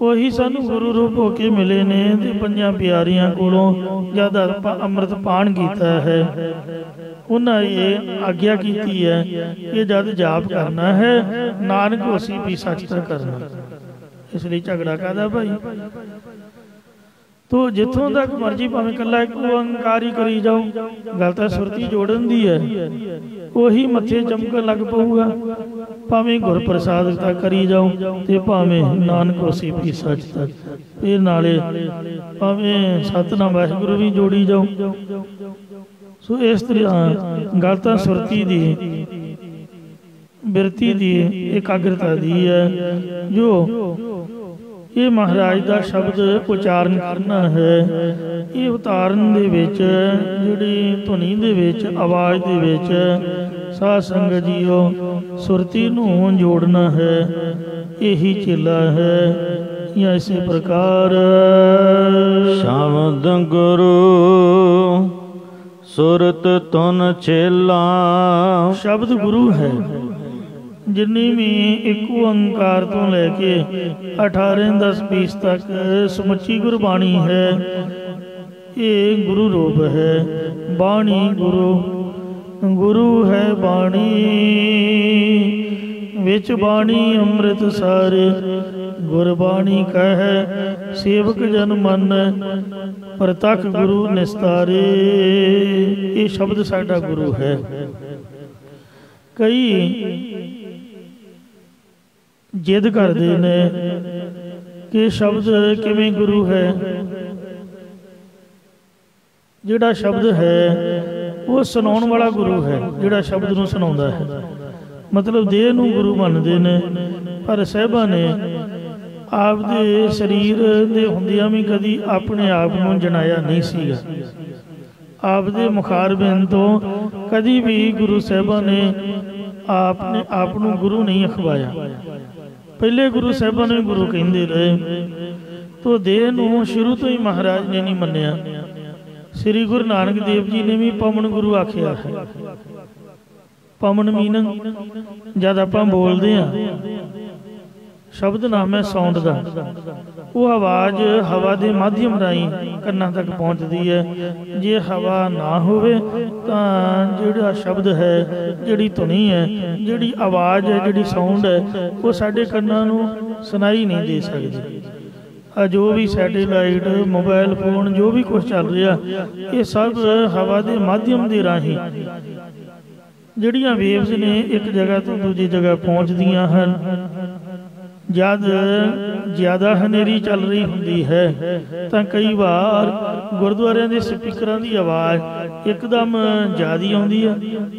ਉਹੀ ਸਾਨੂੰ ਗੁਰੂ ਰੂਪ ਹੋ ਕੇ ਮਿਲੇ ਨੇ। ਤੇ ਪੰਜਾਂ ਪਿਆਰੀਆਂ ਕੋਲੋਂ ਜਦ ਆਪਾਂ ਅੰਮ੍ਰਿਤ ਪਾਨ ਕੀਤਾ ਹੈ, ਉਹਨਾਂ ਇਹ ਆਗਿਆ ਕੀਤੀ ਹੈ ਕਿ ਜਦ ਜਾਪ ਕਰਨਾ ਹੈ ਨਾਨਕ ਹੋਸੀ ਵੀ ਸੱਚ ਤਾਂ ਕਰਨਾ। ਇਸ ਲਈ ਝਗੜਾ ਕਾਹਦਾ ਭਾਈ? ਤੋ ਜਿੱਥੋਂ ਤੱਕ ਮਰਜੀ ਭਾਵੇਂ ਇਕੱਲਾ ਇੱਕ ਓੰਕਾਰ ਹੀ ਕਰੀ ਜਾਓ, ਗੱਲ ਤਾਂ ਸੁਰਤੀ ਜੋੜਨ ਦੀ ਹੈ, ਉਹੀ ਮੱਥੇ ਚਮਕਣ ਲੱਗ ਪਊਗਾ। ਭਾਵੇਂ ਗੁਰਪ੍ਰਸਾਦ ਤੱਕ ਕਰੀ ਜਾਓ ਤੇ ਭਾਵੇਂ ਨਾਨਕ ਹੋਸੀ ਵੀ ਸੱਚ ਤੱਕ, ਇਹ ਨਾਲੇ ਭਾਵੇਂ ਸਤਿਨਾਮ ਵਾਹਿਗੁਰੂ ਵੀ ਜੋੜੀ ਜਾਓ। ਸੋ ਇਸ ਤਰ੍ਹਾਂ ਗੱਲ ਤਾਂ ਸੁਰਤੀ ਦੀ, ਬਿਰਤੀ ਦੀ, ਇਕਾਗਰਤਾ ਦੀ ਹੈ। ਜੋ ਇਹ ਮਹਾਰਾਜ ਦਾ ਸ਼ਬਦ ਉਚਾਰਨ ਕਰਨਾ ਹੈ, ਇਹ ਉਤਾਰਨ ਦੇ ਵਿੱਚ ਜਿਹੜੀ ਧੁਨੀ ਦੇ ਵਿੱਚ, ਆਵਾਜ਼ ਦੇ ਵਿੱਚ ਸਾਧ ਸੰਗਤ ਜੀਓ ਸੁਰਤੀ ਨੂੰ ਜੋੜਨਾ ਹੈ, ਇਹੀ ਚੇਲਾ ਹੈ। ਜਾਂ ਇਸੇ ਪ੍ਰਕਾਰ ਸ਼ਬਦ ਗੁਰੂ ਸੁਰਤ ਧੁਨ ਚੇਲਾ। ਸ਼ਬਦ ਗੁਰੂ ਹੈ। ਜਿੰਨੀ ਵੀ ਇੱਕ ਓੰਕਾਰ ਤੋਂ ਲੈ ਕੇ 18 10 20 ਤੱਕ ਸਮੁੱਚੀ ਗੁਰਬਾਣੀ ਹੈ, ਇਹ ਗੁਰੂ ਰੂਪ ਹੈ। ਬਾਣੀ ਗੁਰੂ ਹੈ ਬਾਣੀ, ਵਿੱਚ ਬਾਣੀ ਅੰਮ੍ਰਿਤ ਸਾਰੇ। ਗੁਰਬਾਣੀ ਕਹੈ ਸੇਵਕ ਜਨ ਮੰਨ, ਪ੍ਰਤੱਖ ਗੁਰੂ ਨਿਸਤਾਰੇ। ਇਹ ਸ਼ਬਦ ਸਾਡਾ ਗੁਰੂ ਹੈ। ਕਈ ਜਿੱਦ ਕਰਦੇ ਨੇ ਕਿ ਸ਼ਬਦ ਕਿਵੇਂ ਗੁਰੂ ਹੈ। ਜਿਹੜਾ ਸ਼ਬਦ ਹੈ ਉਹ ਸੁਣਾਉਣ ਵਾਲਾ ਗੁਰੂ ਹੈ, ਜਿਹੜਾ ਸ਼ਬਦ ਨੂੰ ਸੁਣਾਉਂਦਾ ਹੈ। ਮਤਲਬ ਦੇਹ ਨੂੰ ਗੁਰੂ ਮੰਨਦੇ ਨੇ, ਪਰ ਸਾਹਿਬਾਂ ਨੇ ਆਪਦੇ ਸਰੀਰ ਦੇ ਹੁੰਦਿਆਂ ਵੀ ਕਦੀ ਆਪਣੇ ਆਪ ਨੂੰ ਜਣਾਇਆ ਨਹੀਂ ਸੀਗਾ। ਆਪਦੇ ਮੁਖਾਰਬਿੰਦ ਤੋਂ ਕਦੀ ਵੀ ਗੁਰੂ ਸਾਹਿਬਾਂ ਨੇ ਆਪਣੇ ਆਪ ਨੂੰ ਗੁਰੂ ਨਹੀਂ ਅਖਵਾਇਆ। ਪਹਿਲੇ ਗੁਰੂ ਸਾਹਿਬਾਂ ਨੂੰ ਗੁਰੂ ਕਹਿੰਦੇ ਰਹੇ, ਤੋ ਦੇਹ ਨੂੰ ਸ਼ੁਰੂ ਤੋਂ ਹੀ ਮਹਾਰਾਜ ਨੇ ਨਹੀਂ ਮੰਨਿਆ। ਸ੍ਰੀ ਗੁਰੂ ਨਾਨਕ ਦੇਵ ਜੀ ਨੇ ਵੀ ਪਵਨ ਗੁਰੂ ਆਖਿਆ ਹੈ। ਪਵਨ ਮੀਨਿੰਗ ਜਦ ਆਪਾਂ ਬੋਲਦੇ ਹਾਂ, ਸ਼ਬਦ ਨਾਮ ਹੈ ਸਾਊਂਡ ਦਾ। ਉਹ ਆਵਾਜ਼ ਹਵਾ ਦੇ ਮਾਧਿਅਮ ਰਾਹੀਂ ਕੰਨਾਂ ਤੱਕ ਪਹੁੰਚਦੀ ਹੈ। ਜੇ ਹਵਾ ਨਾ ਹੋਵੇ ਤਾਂ ਜਿਹੜਾ ਸ਼ਬਦ ਹੈ, ਜਿਹੜੀ ਧੁਨੀ ਹੈ, ਜਿਹੜੀ ਆਵਾਜ਼ ਹੈ, ਜਿਹੜੀ ਸਾਊਂਡ ਹੈ, ਉਹ ਸਾਡੇ ਕੰਨਾਂ ਨੂੰ ਸੁਣਾਈ ਨਹੀਂ ਦੇ ਸਕਦੀ। ਜੋ ਵੀ ਸੈਟੇਲਾਈਟ, ਮੋਬਾਈਲ ਫੋਨ, ਜੋ ਵੀ ਕੁਝ ਚੱਲ ਰਿਹਾ, ਇਹ ਸਭ ਹਵਾ ਦੇ ਮਾਧਿਅਮ ਦੇ ਰਾਹੀਂ ਜਿਹੜੀਆਂ ਵੇਵਸ ਨੇ ਇੱਕ ਜਗ੍ਹਾ ਤੋਂ ਦੂਜੀ ਜਗ੍ਹਾ ਪਹੁੰਚਦੀਆਂ ਹਨ। ਜਦ ਜ਼ਿਆਦਾ ਹਨੇਰੀ ਚੱਲ ਰਹੀ ਹੁੰਦੀ ਹੈ ਤਾਂ ਕਈ ਵਾਰ ਗੁਰਦੁਆਰਿਆਂ ਦੇ ਸਪੀਕਰਾਂ ਦੀ ਆਵਾਜ਼ ਇੱਕਦਮ ਜ਼ਿਆਦਾ ਆਉਂਦੀ ਹੈ,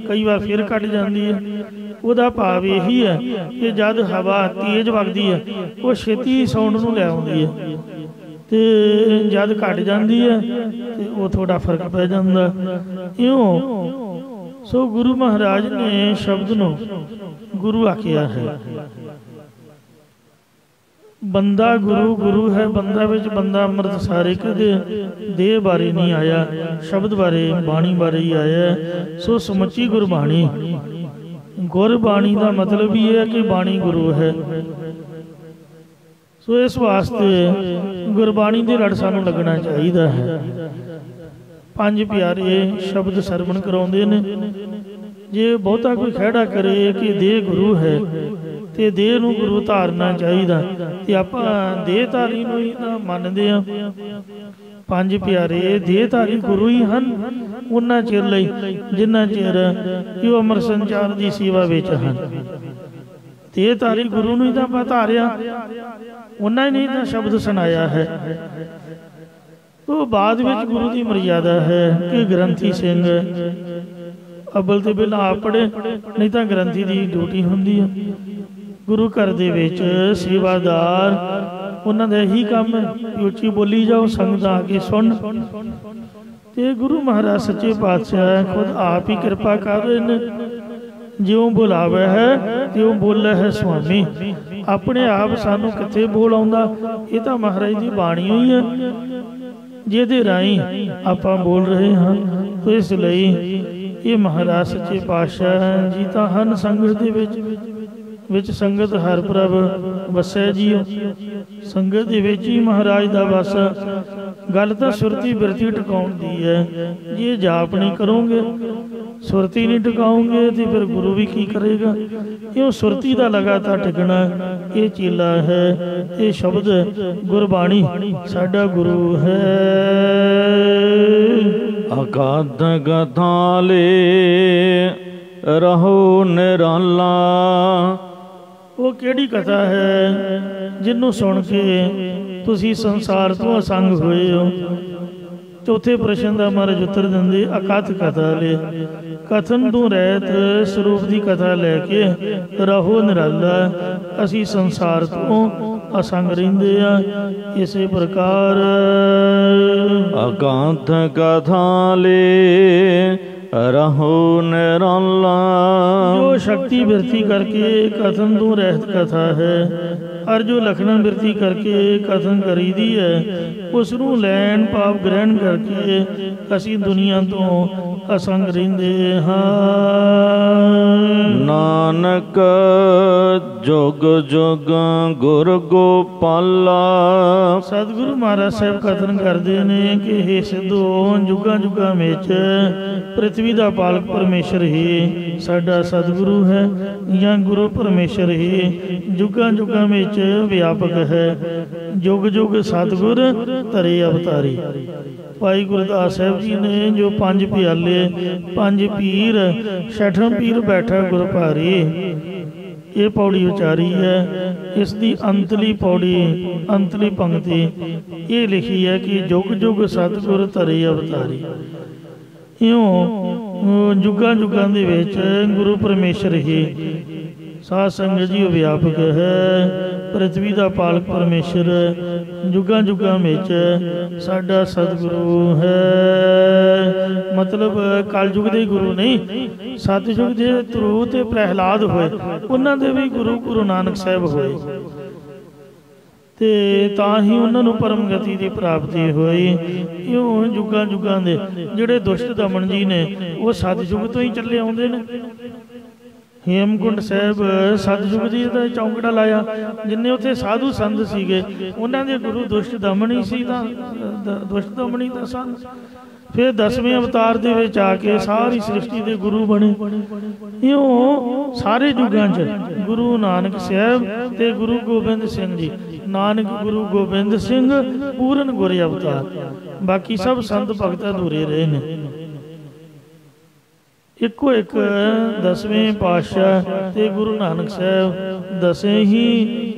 ਕਈ ਵਾਰ ਫਿਰ ਘਟ ਜਾਂਦੀ ਹੈ। ਉਹਦਾ ਭਾਵ ਇਹੀ ਹੈ ਕਿ ਜਦ ਹਵਾ ਤੇਜ਼ ਵਗਦੀ ਹੈ ਉਹ ਛੇਤੀ ਸਾਊਂਡ ਨੂੰ ਲੈ ਆਉਂਦੀ ਹੈ, ਤੇ ਜਦ ਘਟ ਜਾਂਦੀ ਹੈ ਤੇ ਉਹ ਥੋੜਾ ਫਰਕ ਪੈ ਜਾਂਦਾ। ਇਉਂ ਸੋ ਗੁਰੂ ਮਹਾਰਾਜ ਨੇ ਸ਼ਬਦ ਨੂੰ ਗੁਰੂ ਆਖਿਆ ਹੈ। ਬੰਦਾ ਗੁਰੂ ਗੁਰੂ ਹੈ, ਬੰਦਾ ਵਿੱਚ ਬੰਦਾ ਅੰਮ੍ਰਿਤ ਸਾਰੇ। ਕਦੇ ਦੇਹ ਬਾਰੇ ਨਹੀਂ ਆਇਆ, ਸ਼ਬਦ ਬਾਰੇ, ਬਾਣੀ ਬਾਰੇ ਹੀ ਆਇਆ। ਸੋ ਸਮੁੱਚੀ ਗੁਰਬਾਣੀ, ਗੁਰਬਾਣੀ ਦਾ ਮਤਲਬ ਹੀ ਹੈ ਕਿ ਬਾਣੀ ਗੁਰੂ ਹੈ। ਸੋ ਇਸ ਵਾਸਤੇ ਗੁਰਬਾਣੀ ਦੇ ਲੜ ਸਾਨੂੰ ਲੱਗਣਾ ਚਾਹੀਦਾ ਹੈ। ਪੰਜ ਪਿਆਰੇ ਸ਼ਬਦ ਸਰਵਣ ਕਰਾਉਂਦੇ ਨੇ। ਜੇ ਬਹੁਤਾ ਕੋਈ ਖਹਿੜਾ ਕਰੇ ਕਿ ਦੇਹ ਗੁਰੂ ਹੈ ਤੇ ਦੇਹ ਨੂੰ ਗੁਰੂ ਧਾਰਨਾ ਚਾਹੀਦਾ, ਤੇ ਆਪਾਂ ਦੇਹ ਧਾਰੀ ਨੂੰ ਹੀ ਤਾਂ ਮੰਨਦੇ ਹਾਂ। ਪੰਜ ਪਿਆਰੇ ਦੇਹ ਧਾਰੀ ਗੁਰੂ ਹੀ ਹਨ ਉਹਨਾਂ ਚਿਰ ਲਈ ਜਿੰਨਾ ਚਿਰ ਕਿ ਉਹ ਅਮਰ ਸੰਚਾਰ ਦੀ ਸੇਵਾ ਵਿੱਚ ਹਨ। ਦੇਹ ਧਾਰੀ ਗੁਰੂ ਨੂੰ ਹੀ ਤਾਂ ਆਪਾਂ ਧਾਰਿਆ, ਉਹਨਾਂ ਹੀ ਨਹੀਂ ਤਾਂ ਸ਼ਬਦ ਸੁਣਾਇਆ ਹੈ। ਉਹ ਬਾਅਦ ਵਿੱਚ ਗੁਰੂ ਦੀ ਮਰਿਆਦਾ ਹੈ ਕਿ ਗ੍ਰੰਥੀ ਸਿੰਘ ਅਬਲ ਤੇ ਪਹਿਲਾਂ ਆਪ ਪੜ੍ਹੇ, ਨਹੀਂ ਤਾਂ ਗ੍ਰੰਥੀ ਦੀ ਡਿਊਟੀ ਹੁੰਦੀ ਹੈ। ਗੁਰੂ ਘਰ ਦੇ ਵਿੱਚ ਸੇਵਾਦਾਰ, ਉਹਨਾਂ ਦਾ ਇਹੀ ਕੰਮ ਹੈ ਕਿ ਉੱਚੀ ਬੋਲੀ ਜਾਓ, ਸੰਗਤ ਆ ਕੇ ਸੁਣ। ਤੇ ਗੁਰੂ ਮਹਾਰਾਜ ਸੱਚੇ ਪਾਤਸ਼ਾਹ ਖੁਦ ਆਪ ਹੀ ਕਿਰਪਾ ਕਰ ਰਹੇ ਨੇ। ਜਿਉਂ ਬੁਲਾਵੇ ਹੈ ਤਿਉਂ ਬੋਲੇ ਹੈ ਸੁਆਮੀ। ਆਪਣੇ ਆਪ ਸਾਨੂੰ ਕਿੱਥੇ ਬੋਲ ਆਉਂਦਾ, ਇਹ ਤਾਂ ਮਹਾਰਾਜ ਦੀ ਬਾਣੀ ਹੋਈ ਹੈ ਜਿਹਦੇ ਰਾਹੀਂ ਆਪਾਂ ਬੋਲ ਰਹੇ ਹਾਂ। ਤੇ ਇਸ ਲਈ ਇਹ ਮਹਾਰਾਜ ਸੱਚੇ ਪਾਤਸ਼ਾਹ ਜੀ ਤਾਂ ਹਨ ਸੰਗਤ ਦੇ ਵਿੱਚ ਸੰਗਤ ਹਰ ਪ੍ਰਭ ਵਸੈ ਜੀਓ। ਸੰਗਤ ਦੇ ਵਿੱਚ ਹੀ ਮਹਾਰਾਜ ਦਾ ਵਸ। ਗੱਲ ਤਾਂ ਸੁਰਤੀ ਬਿਰਤੀ ਟਿਕਾਉਣ ਦੀ ਹੈ। ਜੇ ਜਾਪ ਨਹੀਂ ਕਰੋਗੇ, ਸੁਰਤੀ ਨਹੀਂ ਟਿਕਾਓਗੇ ਤੇ ਫਿਰ ਗੁਰੂ ਵੀ ਕੀ ਕਰੇਗਾ। ਇਹ ਸੁਰਤੀ ਦਾ ਲਗਾਤਾਰ ਟਿਕਣਾ ਇਹ ਚੀਲਾ ਹੈ। ਇਹ ਸ਼ਬਦ ਗੁਰਬਾਣੀ ਸਾਡਾ ਗੁਰੂ ਹੈ। ਅਗਾਧ ਗਾਥਾਲੇ ਰਹੋ ਨਿਰਾਲਾ। ਉਹ ਕਿਹੜੀ ਕਥਾ ਹੈ ਜਿਹਨੂੰ ਸੁਣ ਕੇ ਤੁਸੀਂ ਸੰਸਾਰ ਤੋਂ ਅਸੰਗ ਹੋਏ ਹੋ। ਚੌਥੇ ਪ੍ਰਸ਼ਨ ਦਾ ਮਹਾਰਾਜ ਉੱਤਰ ਦਿੰਦੇ, ਅਕਥ ਕਥਾ ਲੈ। ਕਥਨ ਤੋਂ ਰਹਿਤ ਸਰੂਪ ਦੀ ਕਥਾ ਲੈ ਕੇ ਰਹੋ ਨਿਰਾਲਾ। ਅਸੀਂ ਸੰਸਾਰ ਤੋਂ ਅਸੰਗ ਰਹਿੰਦੇ ਆ। ਇਸੇ ਪ੍ਰਕਾਰ ਅਗਾਧ ਕਥਾ ਲੈ ਰਹੋ ਨਿਰਾਲਾ। ਜੋ ਸ਼ਕਤੀ ਬਿਰਤੀ ਕਰਕੇ ਕਥਨ ਤੋਂ ਰਹਿਤ ਕਥਾ ਹੈ, ਔਰ ਜੋ ਲਖਣਾ ਬਿਰਤੀ ਕਰਕੇ ਕਥਨ ਕਰੀਦੀ ਹੈ, ਉਸ ਨੂੰ ਲੈਣ ਭਾਵ ਗ੍ਰਹਿਣ ਕਰਕੇ ਅਸੀਂ ਦੁਨੀਆ ਤੋਂ ਅਸੰਗ ਰਹਿੰਦੇ ਹਾਂ। ਨਾਨਕ ਜੁਗ ਜੁਗ ਗੁਰ ਗੋਪਾਲਾ। ਸਤਿਗੁਰੂ ਮਹਾਰਾਜ ਸਾਹਿਬ ਕਥਨ ਕਰਦੇ ਨੇ ਕਿ ਹੇ ਸਿੱਧੋ, ਜੁਗਾਂ ਜੁਗਾਂ ਵਿੱਚ ਪ੍ਰਿਥਵੀ ਦਾ ਪਾਲਕ ਪਰਮੇਸ਼ਰ ਹੀ ਸਾਡਾ ਸਤਿਗੁਰੂ ਹੈ, ਜਾਂ ਗੁਰੂ ਪਰਮੇਸ਼ਰ ਹੀ ਜੁਗਾਂ ਜੁਗਾਂ ਵਿੱਚ ਵਿਆਪਕ ਹੈ। ਜੁਗ ਜੁਗ ਸਤਿਗੁਰ ਧਰੇ ਅਵਤਾਰੀ। ਭਾਈ ਗੁਰਦਾਸ ਸਾਹਿਬ ਜੀ ਨੇ ਜੋ ਪੰਜ ਪਿਆਲੇ, ਪੰਜ ਪੀਰ, ਛਠਮ ਪੀਰ ਬੈਠਾ ਗੁਰ ਭਾਰੀ। ये पौड़ी उचारी है। इसकी अंतली पौड़ी अंतली पंक्ति ये लिखी है कि जुग जुग सतगुर धरे अवतारी। इयों जुगां जुगां दे विच गुरु परमेश्वर ही साध संगत जी व्यापक है। पृथ्वी का पालक परमेश्वर जुगां जुगां विच साडा सतगुरु है। मतलब कलयुग के गुरु नहीं, सतयुग के ध्रुव ते प्रहलाद होए, उन्हां दे भी गुरु गुरु नानक साहब होए ते तां ही उन्होंने परम गति की प्राप्ति हुई। इयों जुगां जुगां दे जिहड़े दुष्ट दमन जी ने वो सतयुग तो ही चले आउंदे ने। हेमकुंड साहब सतयुग जी का चौंकड़ा लाया, जिन्ने उत्थे साधु संत सीगे उन्हां दे गुरु दुष्ट दमनी सी तां दुष्ट दमनी तां सन। फिर 10वें अवतार दे विच आके सारी सृष्टि के गुरु बने। इयों सारे युगां च गुरु नानक साहब ते गुरु गोबिंद सिंह जी, नानक गुरु गोबिंद सिंह पूर्ण गुर अवतार, बाकी सब संत भगत अधूरे रहे ने। इको एक 10वें पातशाह ते गुरु नानक साहब 10 ही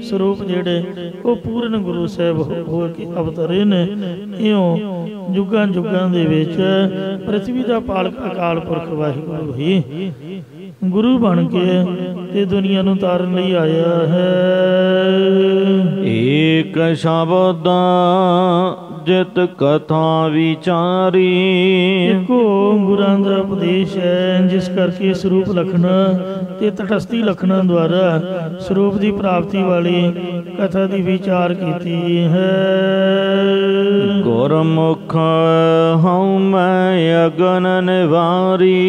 स्वरूप जेड़े वो पूर्ण गुरु साहब हो के अवतरे ने। इयों जुगां जुगां दे विच पृथ्वी का पालक अकाल पुरख वाहिगुरु ही गुरु बन के ते दुनिया नूं तारन लई आया है। एक शब्द जित कथा विचारी। इको गुरां दा उपदेश है, जिस करके स्वरूप लखना ते तटस्थी लखना द्वारा स्वरूप की प्राप्ति वाली कथा की विचार की है। गुरमुख हूँ मैं अगन निवारी।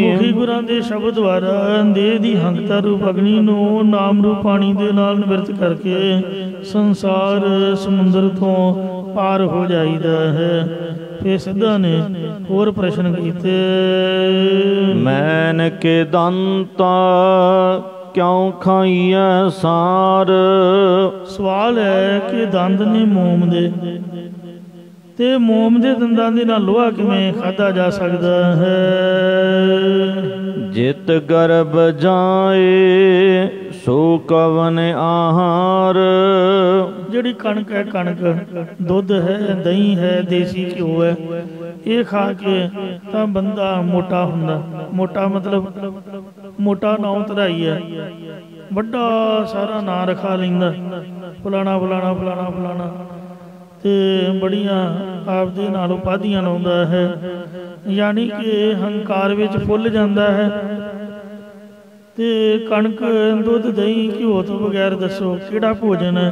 मुखी गुरां दे शब्द द्वारा देह की हंकता रूप अग्नि नूं नाम रूप पानी दे नाल निवृत्त करके संसार समुंदर तो पार हो जाईदा है। फिर सिद्धा ने होर प्रश्न कीते। मैन के दंता क्यों खाइया सार। सवाल है कि दंद ने मोम दे ते मोम दे दंदां दे नाल लोहा किवें खाधा जा सकदा है। जित गर्भ जाए सो कवन आहार। जिहड़ी कणक है, कणक दुध है, दही है, देसी घ्यो है, ये खा के तां बंदा मोटा हुंदा। मोटा मतलब मोटा नाम धराई है, वड्डा सारा नां रखा लैंदा, फलाना फलाना फलाना फलाना, ते बड़ियां आपदे नाल उपाधियां लाउंदा है। यानी कि हंकार विच फुੱਲ जांदा है। ते कणक दुध दही घ्यो तो बगैर दसो किहड़ा भोजन है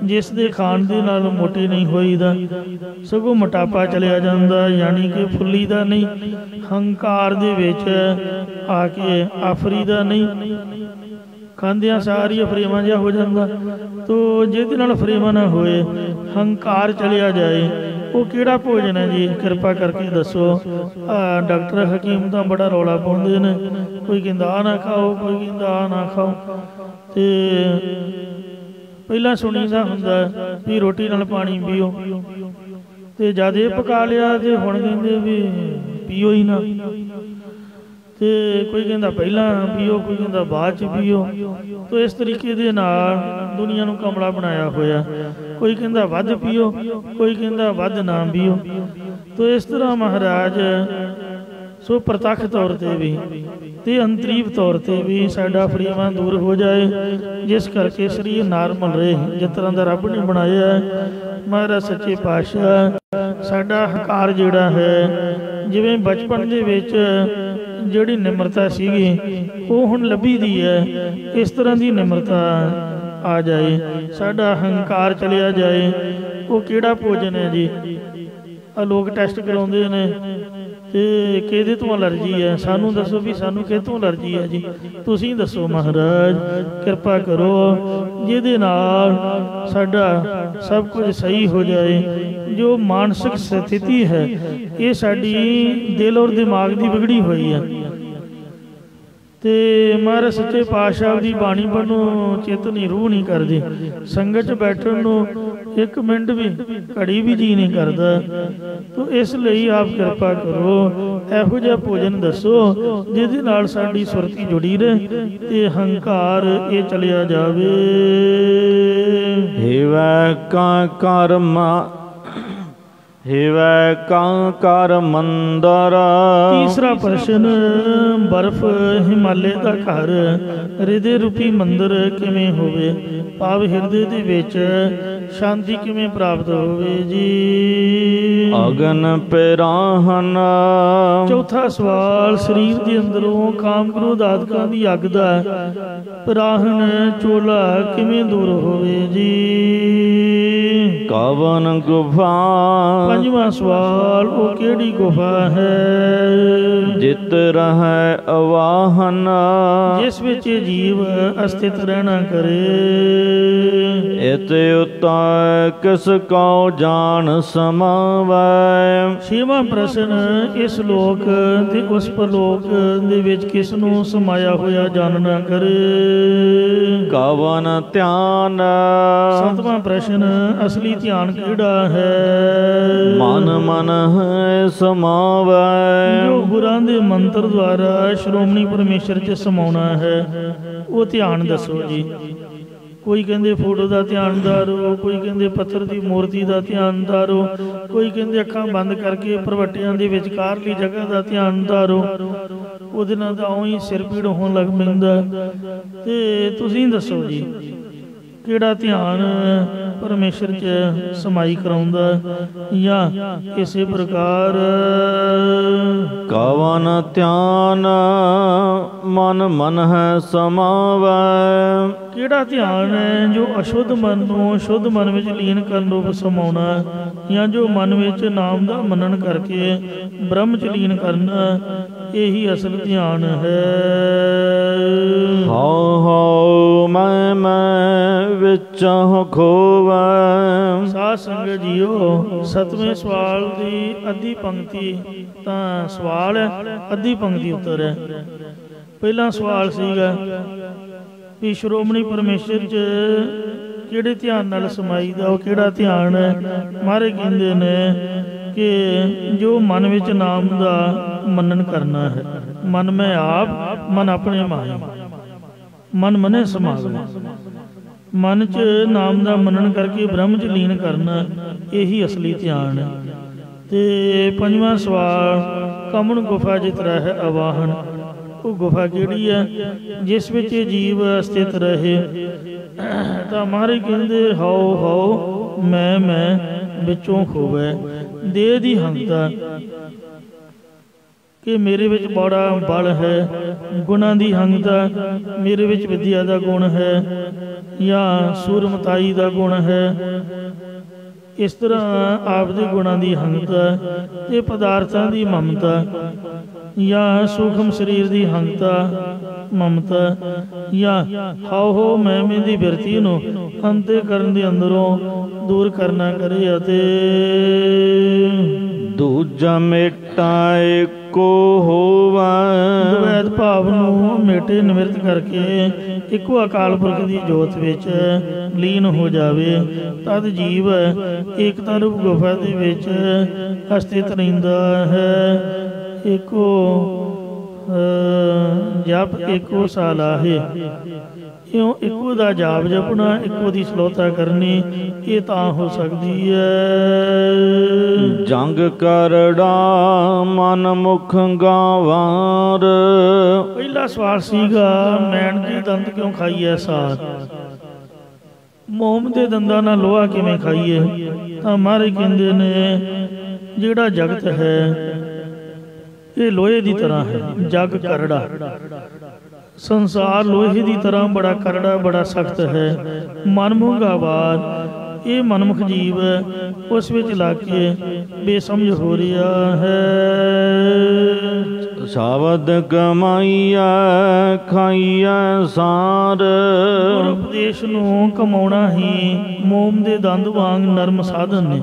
जिस दे खाण दे नाल मोटे नहीं होईदा, सगों मोटापा चलिया जांदा, यानी कि फुੱਲੀदा नहीं। हंकार दे विच आके आफरीदा नहीं, खांदियां सारी अफरेवा जिहा हो जाता। तो जिहदे नाल अफरेवा ना होए, हंकार चलिया जाए, वो किहड़ा भोजन है जी, कृपा करके दसो। डॉक्टर हकीम तो बड़ा रौला पाउंदे ने, कोई कहंदा आ ना खाओ, कोई कहंदा आ ना खाओ। ते पहला सुनीदा हुंदा भी रोटी नाल पानी पीओ, ते जद ये पका लिया ते हुण कहंदे भी पीओ ही ना। ते कोई कहंदा पहला पीओ, कोई कहंदा बाद च पीओ। तो इस तरीके दे नाल दुनिया नूं कमला बनाया होया। कोई कहंदा वध पीओ, कोई कहंदा वध ना पीओ। तो इस तरह महाराज सो प्रतख तौर पर भी ते अंतरीव तौर पर भी साडा फरीमा दूर हो जाए, जिस करके शरीर नार्मल रहे, जिस तरह का रब ने बनाया। महाराज सच्चे पातशाह साडा हंकार जिहड़ा है, जिवें बचपन दे विच जिहड़ी निमरता सीगी वो हुण लभी दी है, इस तरह की निमरता आ जाए, साडा हंकार चलिया जाए। वो किहड़ा भोजन है जी, लोग टेस्ट कराउंदे ने ते किहदे तो अलर्जी है, सानू दसो भी सानू किहतों अलर्जी है जी, तुसीं दसो महाराज, कृपा करो जिहदे नाल साडा सब कुछ सही हो जाए। जो मानसिक स्थिति है ये साडी दिल और दिमाग की बिगड़ी हुई है, ਤੇ ਮਹਾਰਾਜ ਸੱਚੇ ਪਾਤਸ਼ਾਹ ਦੀ ਬਾਣੀ ਬਣੋ ਚਿੱਤ ਨਹੀਂ ਰੂਹ ਨਹੀਂ ਕਰਦੀ। ਸੰਗਤ 'ਚ ਬੈਠਣ ਨੂੰ ਇੱਕ ਮਿੰਟ ਵੀ ਘੜੀ ਵੀ ਜੀ ਨਹੀਂ ਕਰਦਾ। ਤੋ ਇਸ ਲਈ ਆਪ ਕਿਰਪਾ ਕਰੋ, ਇਹੋ ਜਿਹਾ ਭੋਜਨ ਦੱਸੋ ਜਿਹਦੇ ਨਾਲ ਸਾਡੀ ਸੁਰਤੀ ਜੁੜੀ ਰਹੇ ਤੇ ਹੰਕਾਰ ਇਹ ਚਲਿਆ ਜਾਵੇ। ਹਿਵੈ ਕਾ ਕਰਮਾ ਹਿਵੈ ਕਾ ਕਰ ਮੰਦਰ। ਤੀਸਰਾ ਪ੍ਰਸ਼ਨ, ਬਰਫ਼ ਹਿਮਾਲੇ ਦਾ ਘਰ ਹਿਰਦੇ ਰੂਪੀ ਮੰਦਰ ਕਿਵੇਂ ਹੋਵੇ? ਭਾਵ ਹਿਰਦੇ ਦੇ ਵਿੱਚ ਸ਼ਾਂਤੀ ਕਿਵੇਂ ਪ੍ਰਾਪਤ ਹੋਵੇ ਜੀ? ਅਗਨ ਪਿਰਾਹਨ। ਚੌਥਾ ਸਵਾਲ, ਸਰੀਰ ਦੇ ਅੰਦਰੋਂ ਕਾਮ ਕ੍ਰੋਧ ਆਦਿਕਾਂ ਦੀ ਅੱਗ ਦਾ ਪਿਰਾਹਨ ਚੋਲਾ ਕਿਵੇਂ ਦੂਰ ਹੋਵੇ ਜੀ? ਕਵਨ ਗੁਫਾ। ਪੰਜਵਾਂ ਸਵਾਲ, ਉਹ ਕਿਹੜੀ ਗੁਫਾ ਹੈ? ਜਿਤ ਰਹੈ ਅਵਾਹਨ। ਜਿਸ ਵਿੱਚ ਜੀਵ ਅਸਥਿਤ ਰਹਿਣਾ ਕਰੇ। ਇਤ ਉਤਾ ਕਿਸ ਕਉ ਜਾਣ ਸਮਾਵੈ। ਛੇਵਾਂ ਪ੍ਰਸ਼ਨ, ਇਸ ਲੋਕ ਤੇ ਉਸ ਪਰਲੋਕ ਦੇ ਵਿੱਚ ਕਿਸ ਨੂੰ ਸਮਾਇਆ ਹੋਇਆ ਜਾਣਨਾ ਕਰੇ। ਕਵਨ ਧਿਆਨ। ਸੱਤਵਾਂ ਪ੍ਰਸ਼ਨ, ਅਸਲੀ ਧਿਆਨ ਕਿਹੜਾ ਹੈ? ਮਨ ਮਨ ਹੈ ਸਮਾਵੈ। ਜੋ ਗੁਰਾਂ ਦੇ ਮੰਤਰ ਦੁਆਰਾ ਸ਼੍ਰੋਮਣੀ ਪਰਮੇਸ਼ਰ 'ਚ ਸਮਾਉਣਾ ਹੈ ਉਹ ਧਿਆਨ ਦੱਸੋ ਜੀ। ਕੋਈ ਕਹਿੰਦੇ ਫੋਟੋ ਦਾ ਧਿਆਨ ਧਾਰੋ, ਕੋਈ ਕਹਿੰਦੇ ਪੱਥਰ ਦੀ ਮੂਰਤੀ ਦਾ ਧਿਆਨ ਧਾਰੋ, ਕੋਈ ਕਹਿੰਦੇ ਅੱਖਾਂ ਬੰਦ ਕਰਕੇ ਭਰਵੱਟਿਆਂ ਦੇ ਵਿਚਕਾਰਲੀ ਜਗ੍ਹਾ ਦਾ ਧਿਆਨ ਧਾਰੋ। ਉਹਦੇ ਨਾਲ ਤਾਂ ਉਹੀ ਸਿਰ ਪੀੜ ਹੋਣ ਲੱਗ ਪੈਂਦਾ। ਤੇ ਤੁਸੀਂ ਦੱਸੋ ਜੀ ਕਿਹੜਾ ਧਿਆਨ ਪਰਮੇਸ਼ਰ 'ਚ ਸਮਾਈ ਕਰਾਉਂਦਾ? ਜਾਂ ਇਸੇ ਪ੍ਰਕਾਰ ਕਵਨ ਧਿਆਨ ਮਨ ਮਨ ਹੈ ਸਮਾਵੈ। ਕਿਹੜਾ ਧਿਆਨ ਹੈ ਜੋ ਅਸ਼ੁੱਧ ਮਨ ਨੂੰ ਸ਼ੁੱਧ ਮਨ ਵਿੱਚ ਲੀਨ ਕਰਨ ਨੂੰ ਸਮਾਉਣਾ, ਜਾਂ ਜੋ ਮਨ ਵਿੱਚ ਨਾਮ ਦਾ ਮੰਨਣ ਕਰਕੇ ਬ੍ਰਹਮ 'ਚ ਲੀਨ ਕਰਨਾ, ਇਹੀ ਅਸਲ ਧਿਆਨ ਹੈ। ਹਉ ਹਉ ਮੈਂ ਵਿੱਚ ਖੋਵੈ। ਸਾਧ ਸੰਗਤ ਜੀਓ, ਸਤਵੇਂ ਸਵਾਲ ਦੀ ਅੱਧੀ ਪੰਕਤੀ ਤਾਂ ਸਵਾਲ ਹੈ, ਅੱਧੀ ਪੰਕਤੀ ਉੱਤਰ ਹੈ। ਪਹਿਲਾ ਸਵਾਲ ਸੀਗਾ ਵੀ ਸ਼੍ਰੋਮਣੀ ਪਰਮੇਸ਼ਰ 'ਚ ਕਿਹੜੇ ਧਿਆਨ ਨਾਲ ਸਮਾਈਦਾ, ਉਹ ਕਿਹੜਾ ਧਿਆਨ ਹੈ? ਮਹਾਰਾਜ ਕਹਿੰਦੇ ਨੇ ਕਿ ਜੋ ਮਨ ਵਿੱਚ ਨਾਮ ਦਾ ਮੰਨਣ ਕਰਨਾ ਹੈ। ਮਨ ਮੈਂ ਆਪ, ਮਨ ਆਪਣੇ ਮਾਹੀ, ਮਨ ਮਨੇ ਸਮਾਗਮ। ਮਨ 'ਚ ਨਾਮ ਦਾ ਮੰਨਣ ਕਰਕੇ ਬ੍ਰਹਮ 'ਚ ਲੀਨ ਕਰਨਾ, ਇਹੀ ਅਸਲੀ ਧਿਆਨ ਹੈ। ਤੇ ਪੰਜਵਾਂ ਸਵਾਲ, ਕਮਨ ਗੁਫਾ ਜਿਤ ਰਹਿ ਅਵਾਹਨ। ਉਹ ਗੁਫਾ ਕਿਹੜੀ ਹੈ ਜਿਸ ਵਿੱਚ ਜੀਵ ਸਥਿਤ ਰਹੇ? ਤਾਂ ਮਹਾਰਾਜ ਕਹਿੰਦੇ ਹਉ ਹਉ ਮੈਂ ਵਿੱਚੋਂ ਖੋਵੈ। ਦੇਹ ਦੀ ਹੰਤਾ ਕਿ ਮੇਰੇ ਵਿੱਚ ਬੜਾ ਬਲ ਹੈ। ਗੁਣਾਂ ਦੀ ਹੰਤਾ, ਮੇਰੇ ਵਿੱਚ ਵਿਦਿਆ ਦਾ ਗੁਣ ਹੈ ਜਾਂ ਸੂਰਮਤਾਈ ਦਾ ਗੁਣ ਹੈ। ਇਸ ਤਰ੍ਹਾਂ ਆਪ ਦੇ ਗੁਣਾਂ ਦੀ ਹੰਤਾ ਤੇ ਪਦਾਰਥਾਂ ਦੀ ਮਮਤਾ, ਜਾਂ ਸੂਖਮ ਸਰੀਰ ਦੀ ਹੰਤਾ ਮਮਤਾ, ਜਾਂ ਹਉ ਹਉ ਮੈਂ ਦੀ ਬਿਰਤੀ ਨੂੰ ਅੰਤੇ ਕਰਨ ਦੇ ਅੰਦਰੋਂ ਦੂਰ ਕਰਨਾ ਕਰੇ। ਅਤੇ ਦੂਜਾ ਮੇਟਾ ਏਕੋ ਹੋਵੈ। ਦੁਵੈਤ ਭਾਵ ਨੂੰ ਮੇਟੇ ਨਿਵਰਤ ਕਰਕੇ ਇੱਕੋ ਅਕਾਲ ਪੁਰਖ ਦੀ ਜੋਤ ਵਿੱਚ ਲੀਨ ਹੋ ਜਾਵੇ। ਤਦ ਜੀਵ ਏਕਤਾ ਰੂਪ ਗੁਫਾ ਦੇ ਵਿੱਚ ਸਥਿਤ ਰਹਿੰਦਾ ਹੈ। ਏਕੋ ਜਪ ਏਕੋ ਸਾਲਾਹੇ। ਇਉਂ ਇੱਕੋ ਦਾ ਜਾਪ ਜਪਣਾ, ਇੱਕੋ ਦੀ ਸਲੋਤਾ ਕਰਨੀ, ਇਹ ਤਾਂ ਹੋ ਸਕਦੀ ਹੈ। ਜੰਗ ਕਰੜਾ ਮਨ ਮੁਖ ਗਾਵਾਰ। ਪਹਿਲਾ ਸਵਾਲ ਸੀਗਾ ਮੈਣ ਦੇ ਦੰਦ ਕਿਉਂ ਖਾਈਏ ਸਾਰ? ਮੋਮ ਦੇ ਦੰਦਾਂ ਨਾਲ ਲੋਹਾ ਕਿਵੇਂ ਖਾਈਏ? ਤਾਂ ਮਹਾਰਾਜ ਕਹਿੰਦੇ ਨੇ ਜਿਹੜਾ ਜਗਤ ਹੈ ਇਹ ਲੋਹੇ ਦੀ ਤਰ੍ਹਾਂ ਹੈ। ਜਗ ਕਰੜਾ, ਸੰਸਾਰ ਲੋਹੇ ਦੀ ਤਰ੍ਹਾਂ ਬੜਾ ਕਰੜਾ, ਬੜਾ ਸਖਤ ਹੈ। ਮਨਮੁਖਾਵਾਰ, ਇਹ ਮਨਮੁਖ ਜੀਵ ਉਸ ਵਿੱਚ ਲੱਗ ਕੇ ਬੇਸਮਝ ਹੋ ਰਿਹਾ ਹੈ। ਸ਼ਬਦ ਕਮਾਈਆ ਖਾਈਆ ਸਾਰ। ਗੁਰ ਉਪਦੇਸ਼ ਨੂੰ ਕਮਾਉਣਾ ਹੀ ਮੋਮ ਦੇ ਦੰਦ ਵਾਂਗ ਨਰਮ ਸਾਧਨ ਨੇ।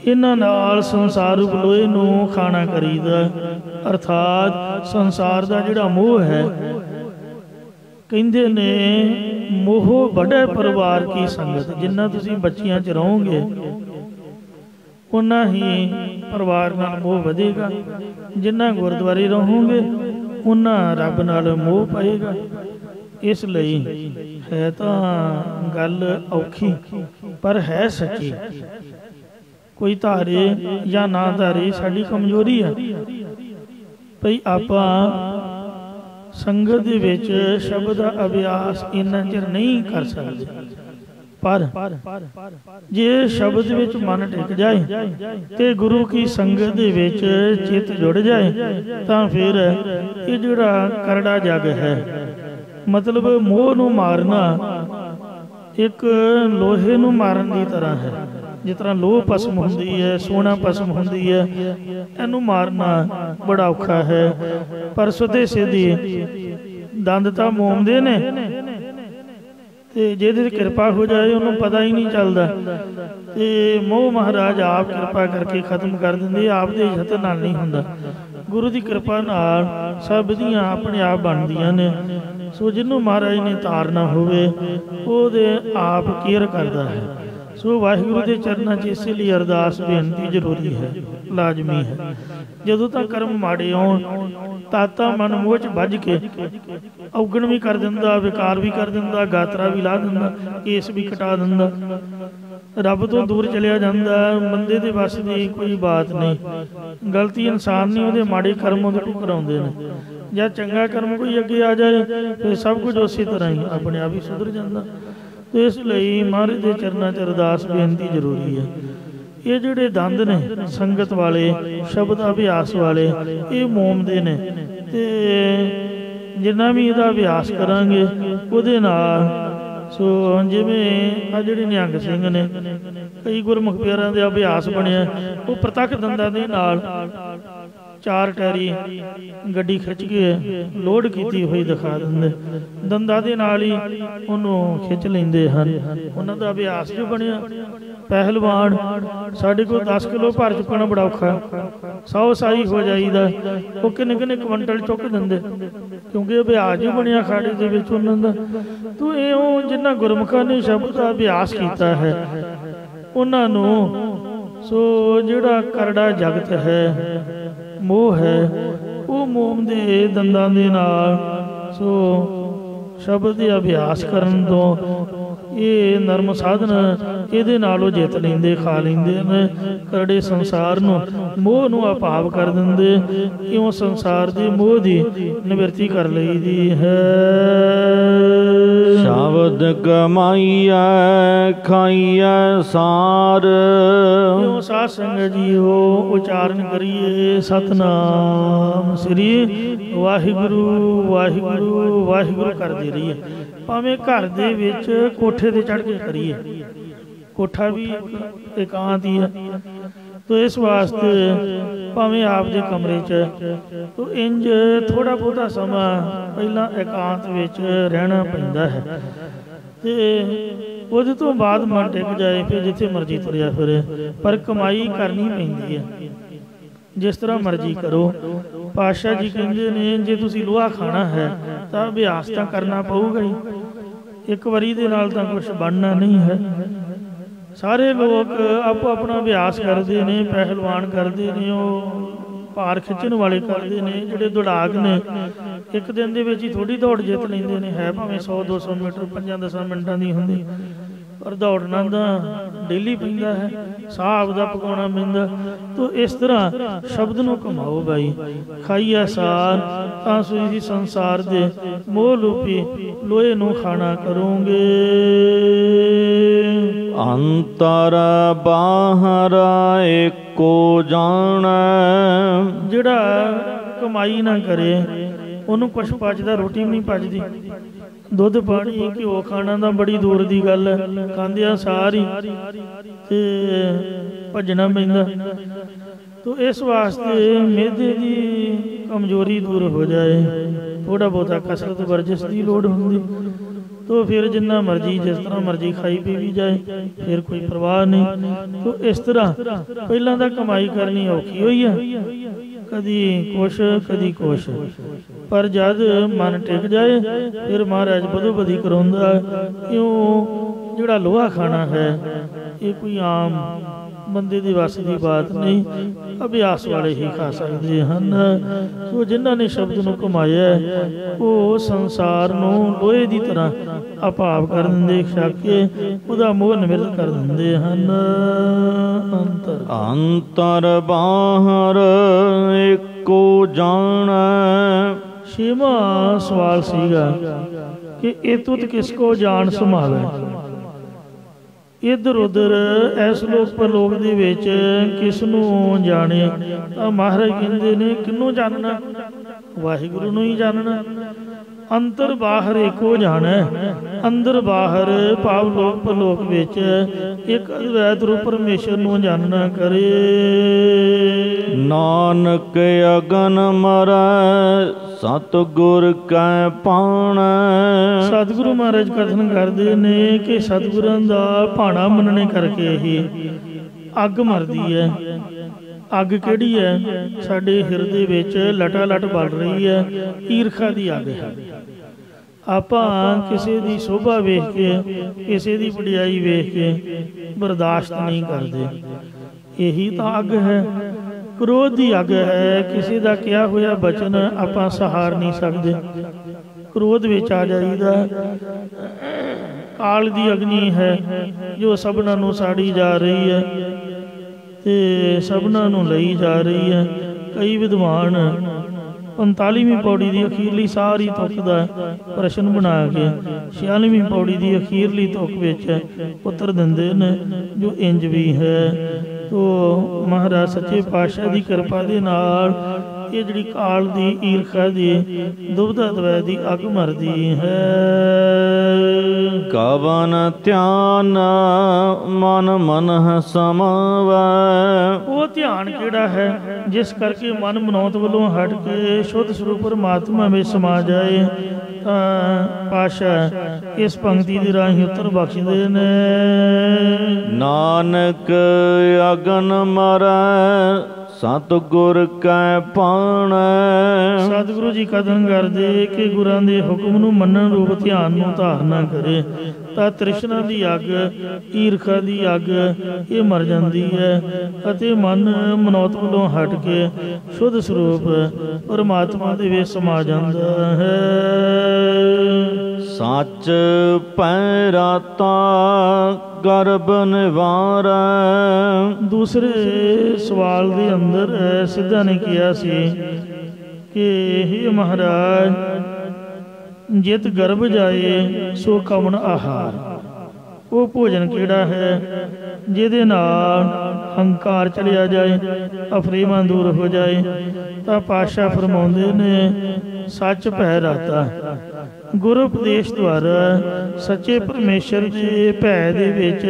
ਇਹਨਾਂ ਨਾਲ ਸੰਸਾਰ ਰੂਪ ਲੋਹੇ ਨੂੰ ਖਾਣਾ ਕਰੀਦਾ। अर्थात संसार का जिहड़ा मोह है, कहंदे ने मोह बड़े परिवार की संगत, जिन्ना तुसीं बच्चियां च रहोगे उन्ना ही परिवार नाल मोह वधेगा, जिन्ना गुरुद्वारे रहोगे उन्ना रब नाल मोह पाएगा। इसलिए है तो गल औखी पर है सच्ची। कोई धारे या ना धारे साडी कमजोरी है भई आपां संगत दे विच शब्द दा अभ्यास इन्ना चिर नहीं कर सकते, पर जे शब्द विच मन टिक जाए ते गुरु की संगत दे विच चित जुड़ जाए तां फिर ये जिहड़ा करड़ा जग है, मतलब मोह नूं मारना एक लोहे नूं मारन की तरह है। जिस तरह लोह भस्म होंदी है, सोना भस्म होंदी है, इनू मारना बड़ा औखा है। पर सुधे सीधी दंद तां मोमदे ने ते जिहदे ते कृपा हो जाए उन्होंने पता ही नहीं चलता, ते मोह महाराज आप कृपा करके खत्म कर देंदे, आप दे यतन नाल नहीं हुंदा। गुरु की कृपा नाल सब विधियां अपने आप बनदियां ने। सो जिन्हों महाराज ने तारना होवे ओहदे आप केयर करता है। सो वाहिगुरु के चरणों च इसलिए अरदास बेनती जरूरी है, लाजमी है। जदों तक कर्म माड़े आउण ताता मन मोह च बज के औगण भी कर दिंदा, विकार भी कर दिंदा, गात्रा भी ला दिंदा, केस भी कटा दिंदा, रब तो दूर चलिया जांदा। बंदे दे वस दी कोई बात नहीं। गलती इंसान नहीं, उहदे माड़े कर्म उहदे कोल कराउंदे ने। या चंगा कर्म कोई अगे आ जाए फिर सब कुछ उसी तरह ही अपने आप ही सुधर जाता। तो इसलिए महाराज के चरणों च अरदास बेनती जरूरी है। ये जिहड़े दंद ने संगत वाले, शब्द अभ्यास वाले, ये मोमदे ने, ते जिन्ना भी इहदा अभ्यास करांगे उहदे नाल सो जिवें आ जिहड़े निहंग सिंह ने कई गुरमुख पियारां दे अभ्यास बनिया, वो प्रतख दंदां दे नाल चार टैरी गड्डी खिंच के लोड की हुई दिखा देंगे, दंदा दे नाल ही उन्होंने खिंच लेंदे हन। उन्हां दा अभ्यास जो बनिया। पहलवान साढ़े को 10 किलो भर चुकना बड़ा औखा, 100 साई हो जाइदा, वो किन्ने किन्ने क्विंटल चुक देंदे क्योंकि अभ्यास जो बनिया खाड़े दे विच उन्हां दा। तो ये जिन्हां गुरमुखां ने शब्द का अभ्यास किया है उन्हां नूं सो जिहड़ा करड़ा जगत है, मोह है, वो मोम दे दंदां दे नाल सो शब्द दे अभ्यास करन तो ये नरम साधन ये नालों जित लेंदे, खा लेंदे ने। करड़े संसार नूं मोह नूं अभाव कर देंदे, इउं संसार दे मोह दी निवृत्ति कर लईदी है। शब्द कमाइया खाइया सार, इउं साध संगत जीओ उचारण करिए सतनाम श्री वाहिगुरु वाहिगुरु वाहिगुरु करदे रहिए। भावें घर दे विच कोठे ते चढ़ के करिए, कोठा भी एकांत ही है। तो इस वास्ते भावें आप दे कमरे च तो इंज थोड़ा बहुता समा पहला एकांत विच रहना पैंदा है, ते उहदे तो बाद मन टिक जाए फिर जिथे मर्जी तुरिया फिरे। पर कमाई करनी पैंदी है, जिस तरह मर्जी करो। पातशाह जी कहते ने जे तुसी लोहा खाना है तो अभ्यास तो करना पऊगा ही, एक वारी दे नाल तां कुछ बनना नहीं है। सारे लोग आपो अपना अभ्यास करते हैं, पहलवान करते हैं, भार खिंचण वाले करते हैं, जिहड़े दौड़ाक ने एक दिन दे विच ही थोड़ी दौड़ जित लैंदे ने, है भावें 100-200 मीटर 5-10 मिनटां दी हुंदी, पर दौड़ना तो डेली पैंदा है, साह आपदा पकाउणा पैंदा। तो इस तरह शब्द नूं कमाओ भाई, खाइया सार तां तुसीं संसार दे मोह रूपी लोहे नूं खाना करोगे। अंतर बाहर एको जाना, जिहड़ा कमाई ना करे उन्होंने कुछ पचदा, रोटी भी नहीं पचदी। दुध पानी घ्यो खाना तो बड़ी दूर की गल है, खांदिया सारी ते भजना पैंदा। तो इस वास्ते मेदे की कमजोरी दूर हो जाए, थोड़ा बहुता कसरत वर्जिश की लोड़ होंदी, तो फिर जिन्ना मर्जी जिस तरह मर्जी खाई पी भी जाए, फिर कोई परवाह नहीं। तो इस तरह पहला तो कमाई करनी औखी हुई है, कदी कुछ कदी कुछ। पर जद मन टिक जाए फिर महाराज बदो बदी कराउंदा। क्यों जिहड़ा लोहा खाना है ये कोई आम बंदे दी वस की बात नहीं, अभ्यास वाले ही खा सकते हैं। सो जिन्हों ने शब्द नूं कमाया वो संसार नूं लोहे की तरह अभाव कर देंदे, छक के उहदा मोह निमिरत कर देंदे हन। अंतर अंतर बाहर एको जाणै। छेवां सवाल सीगा कि एतुत किसको जान संभावे। इधर उधर इस लोक परलोक दे विच किसनूं जाने तां महाराज कहंदे ने किनूं जानना, वाहिगुरू नूं ही जानना। अंतर बाहर एको जाना। अंदर बाहर भाव लोक परलोक विच एक अद्वैत रूप परमेश्वर नूं जानना करे। नानक अगन मरै सतगुर कै पाणै। सतगुरु महाराज कथन करते ने कि सतगुरां दा भाणा मनने करके ही अग मरदी है। अग किहड़ी है? साडे हिरदे विच लटा लट बल रही है, ईरखा दी अग है। आपां किसी दी शोभा वेख के किसी दी वडियाई वेख के बर्दाश्त नहीं करते, यही तो अग है। क्रोध की अग है, किसी का किया होया बचन आपां सहार नहीं सकते, क्रोध विच आ जाईदा। काल दी अग्नि है जो सबना नूं साड़ी जा रही है ते सबना नूं लई जा रही है। कई विद्वान 45वीं पौड़ी की अखीरली सारी तुक का प्रश्न बना के 46वीं पौड़ी की अखीरली तुक विच उत्तर दिंदे ने जो इंज भी है। तो महाराज सच्चे पातशाह की कृपा दे नाल ये जिहड़ी काल दी ईरखा दी दुविधा द्वै दी अग मरदी है। कवन ध्यान मन मन समावै। वो ध्यान किहड़ा है जिस करके मन मनौत वालों हट के शुद्ध स्वरूप परमात्मा में समा जाए। पातशाह इस पंक्ति दी राही उत्तर बख्शदे ने। नानक अगन मरै सतगुर कै पाणै। सतगुरु जी कथन करते कि गुरां दे हुक्म नूं मनन रूप ध्यान नूं धारना करे तां तृष्णा दी अग ईरखा दी अग ये मर जाती है अते मन मनौत वालों हट के शुद्ध स्वरूप परमात्मा दे विच समा जाता है। सच पैराता गर्भ निवारै। दूसरे सवाल दे अंदर सिद्धा ने किया सी कि हे महाराज जित गर्भ जाए सो कवन आहार। वो भोजन किहड़ा है जिहदे नाल हंकार चलिया जाए, अफरीमा दूर हो जाए। तां पातशाह फरमाउंदे ने सच भै राता। गुरु उपदेश द्वारा सच्चे परमेश्वर के भै दे विच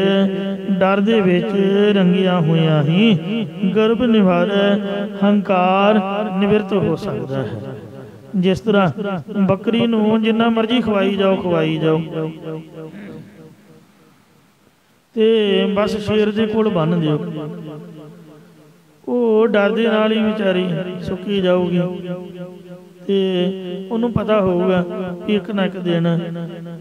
डर दे विच रंगिया होया ही गर्भ निवारै हंकार निवृत्त हो सकता है। जिस तरह बकरी नूं जिन्ना मर्जी खवाई जाओ ते बस शेर दे कोल बन दिओ, वो डर दे नाल ही बेचारी सुक्की जाऊगी। ते उन्होंने पता होगा कि एक ना एक दिन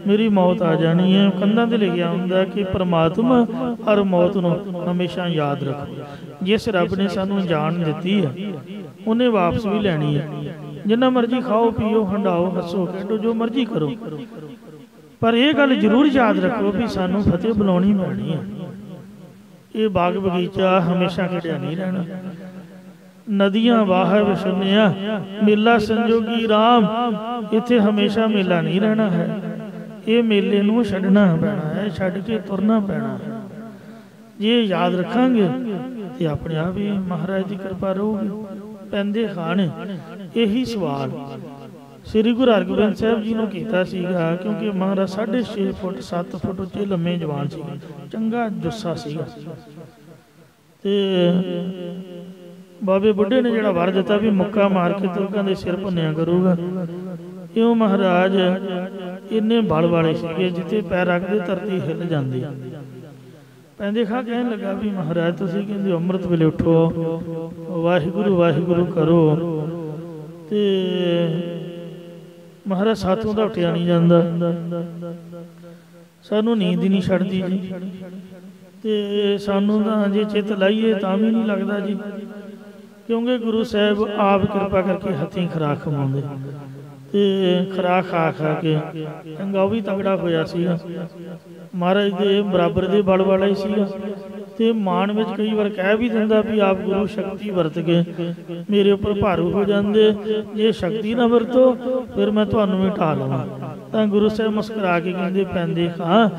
मेरी मौत आ जानी है। कंधां ते लिखिया हुंदा कि परमात्मा हर मौत नूं हमेशा याद रखो। जिस रब ने सानू जान दिती है उन्हें वापस भी लैनी है। जिन्ना मर्जी खाओ पीओ हंडाओ हसो खेडो जो मर्जी करो, पर यह गल जरूर याद रखो भी सानू फतेह बुलानी पैनी है। ये बाग बगीचा हमेशा खड़िया नहीं रहना। नदियां बाहर विशनिया मेला संजोगी राम, इत्थे हमेशा मेला नहीं रहना है। ये मेले नूं छड्डना पैना है, छड्ड के तुरना पैना है। जे याद रखांगे तो अपने आप ही महाराज की कृपा रहूगी। पैंदे खाने यही सवाल श्री गुरु हरगोबिंद साहब जी ने किया सीगा, क्योंकि महाराज 6.5 फुट 7 फुट उच्चे लम्मे जवान सी, चंगा जुस्सा सीगा। ते बाबे बुढ़े ने जिहड़ा वर दिता भी मुक्का मार के तुरकां दे सिर भुन्निया करूगा। इउं महाराज इन्ने बल वाले सीगे जिथे पैर रखते धरती हिल जाती। ਪੈਂਦੇ ਖਾ ਕਹਿਣ ਲੱਗਾ ਵੀ ਮਹਾਰਾਜ ਤੁਸੀਂ ਕਹਿੰਦੇ ਅੰਮ੍ਰਿਤ ਵੇਲੇ ਉੱਠੋ, ਵਾਹਿਗੁਰੂ ਵਾਹਿਗੁਰੂ ਕਰੋ, ਤੇ ਮਹਾਰਾਜ ਸਾਥੋਂ ਦਾ ਉੱਠਿਆ ਨਹੀਂ ਜਾਂਦਾ, ਸਾਨੂੰ ਨੀਂਦ ਹੀ ਨਹੀਂ ਛੱਡਦੀ ਜੀ, ਤੇ ਸਾਨੂੰ ਤਾਂ ਜੇ ਚਿੱਤ ਲਾਈਏ ਤਾਂ ਵੀ ਨਹੀਂ ਲੱਗਦਾ ਜੀ, ਕਿਉਂਕਿ ਗੁਰੂ ਸਾਹਿਬ ਆਪ ਕਿਰਪਾ ਕਰਕੇ ਹੱਥੀਂ ਖੁਰਾਕ ਖਵਾਉਂਦੇ, ਤੇ ਖੁਰਾਕ ਖਾ ਖਾ ਕੇ ਚੰਗਾ ਉਹ ਵੀ ਤਗੜਾ ਹੋਇਆ ਸੀਗਾ, ਮਹਾਰਾਜ ਦੇ ਬਰਾਬਰ ਦੇ ਬਲ ਵਾਲਾ ਹੀ ਸੀਗਾ, ਤੇ ਮਾਣ ਵਿੱਚ ਕਈ ਵਾਰ ਕਹਿ ਵੀ ਦਿੰਦਾ ਵੀ ਆਪ ਗੁਰੂ ਸ਼ਕਤੀ ਵਰਤ ਕੇ ਮੇਰੇ ਉੱਪਰ ਭਾਰੂ ਹੋ ਜਾਂਦੇ, ਜੇ ਸ਼ਕਤੀ ਨਾ ਵਰਤੋ ਫਿਰ ਮੈਂ ਤੁਹਾਨੂੰ ਵੀ ਢਾ ਲਵਾਂ। ਤਾਂ ਗੁਰੂ ਸਾਹਿਬ ਮੁਸਕਰਾ ਕੇ ਕਹਿੰਦੇ ਪੈਂਦੇ ਖਾਂ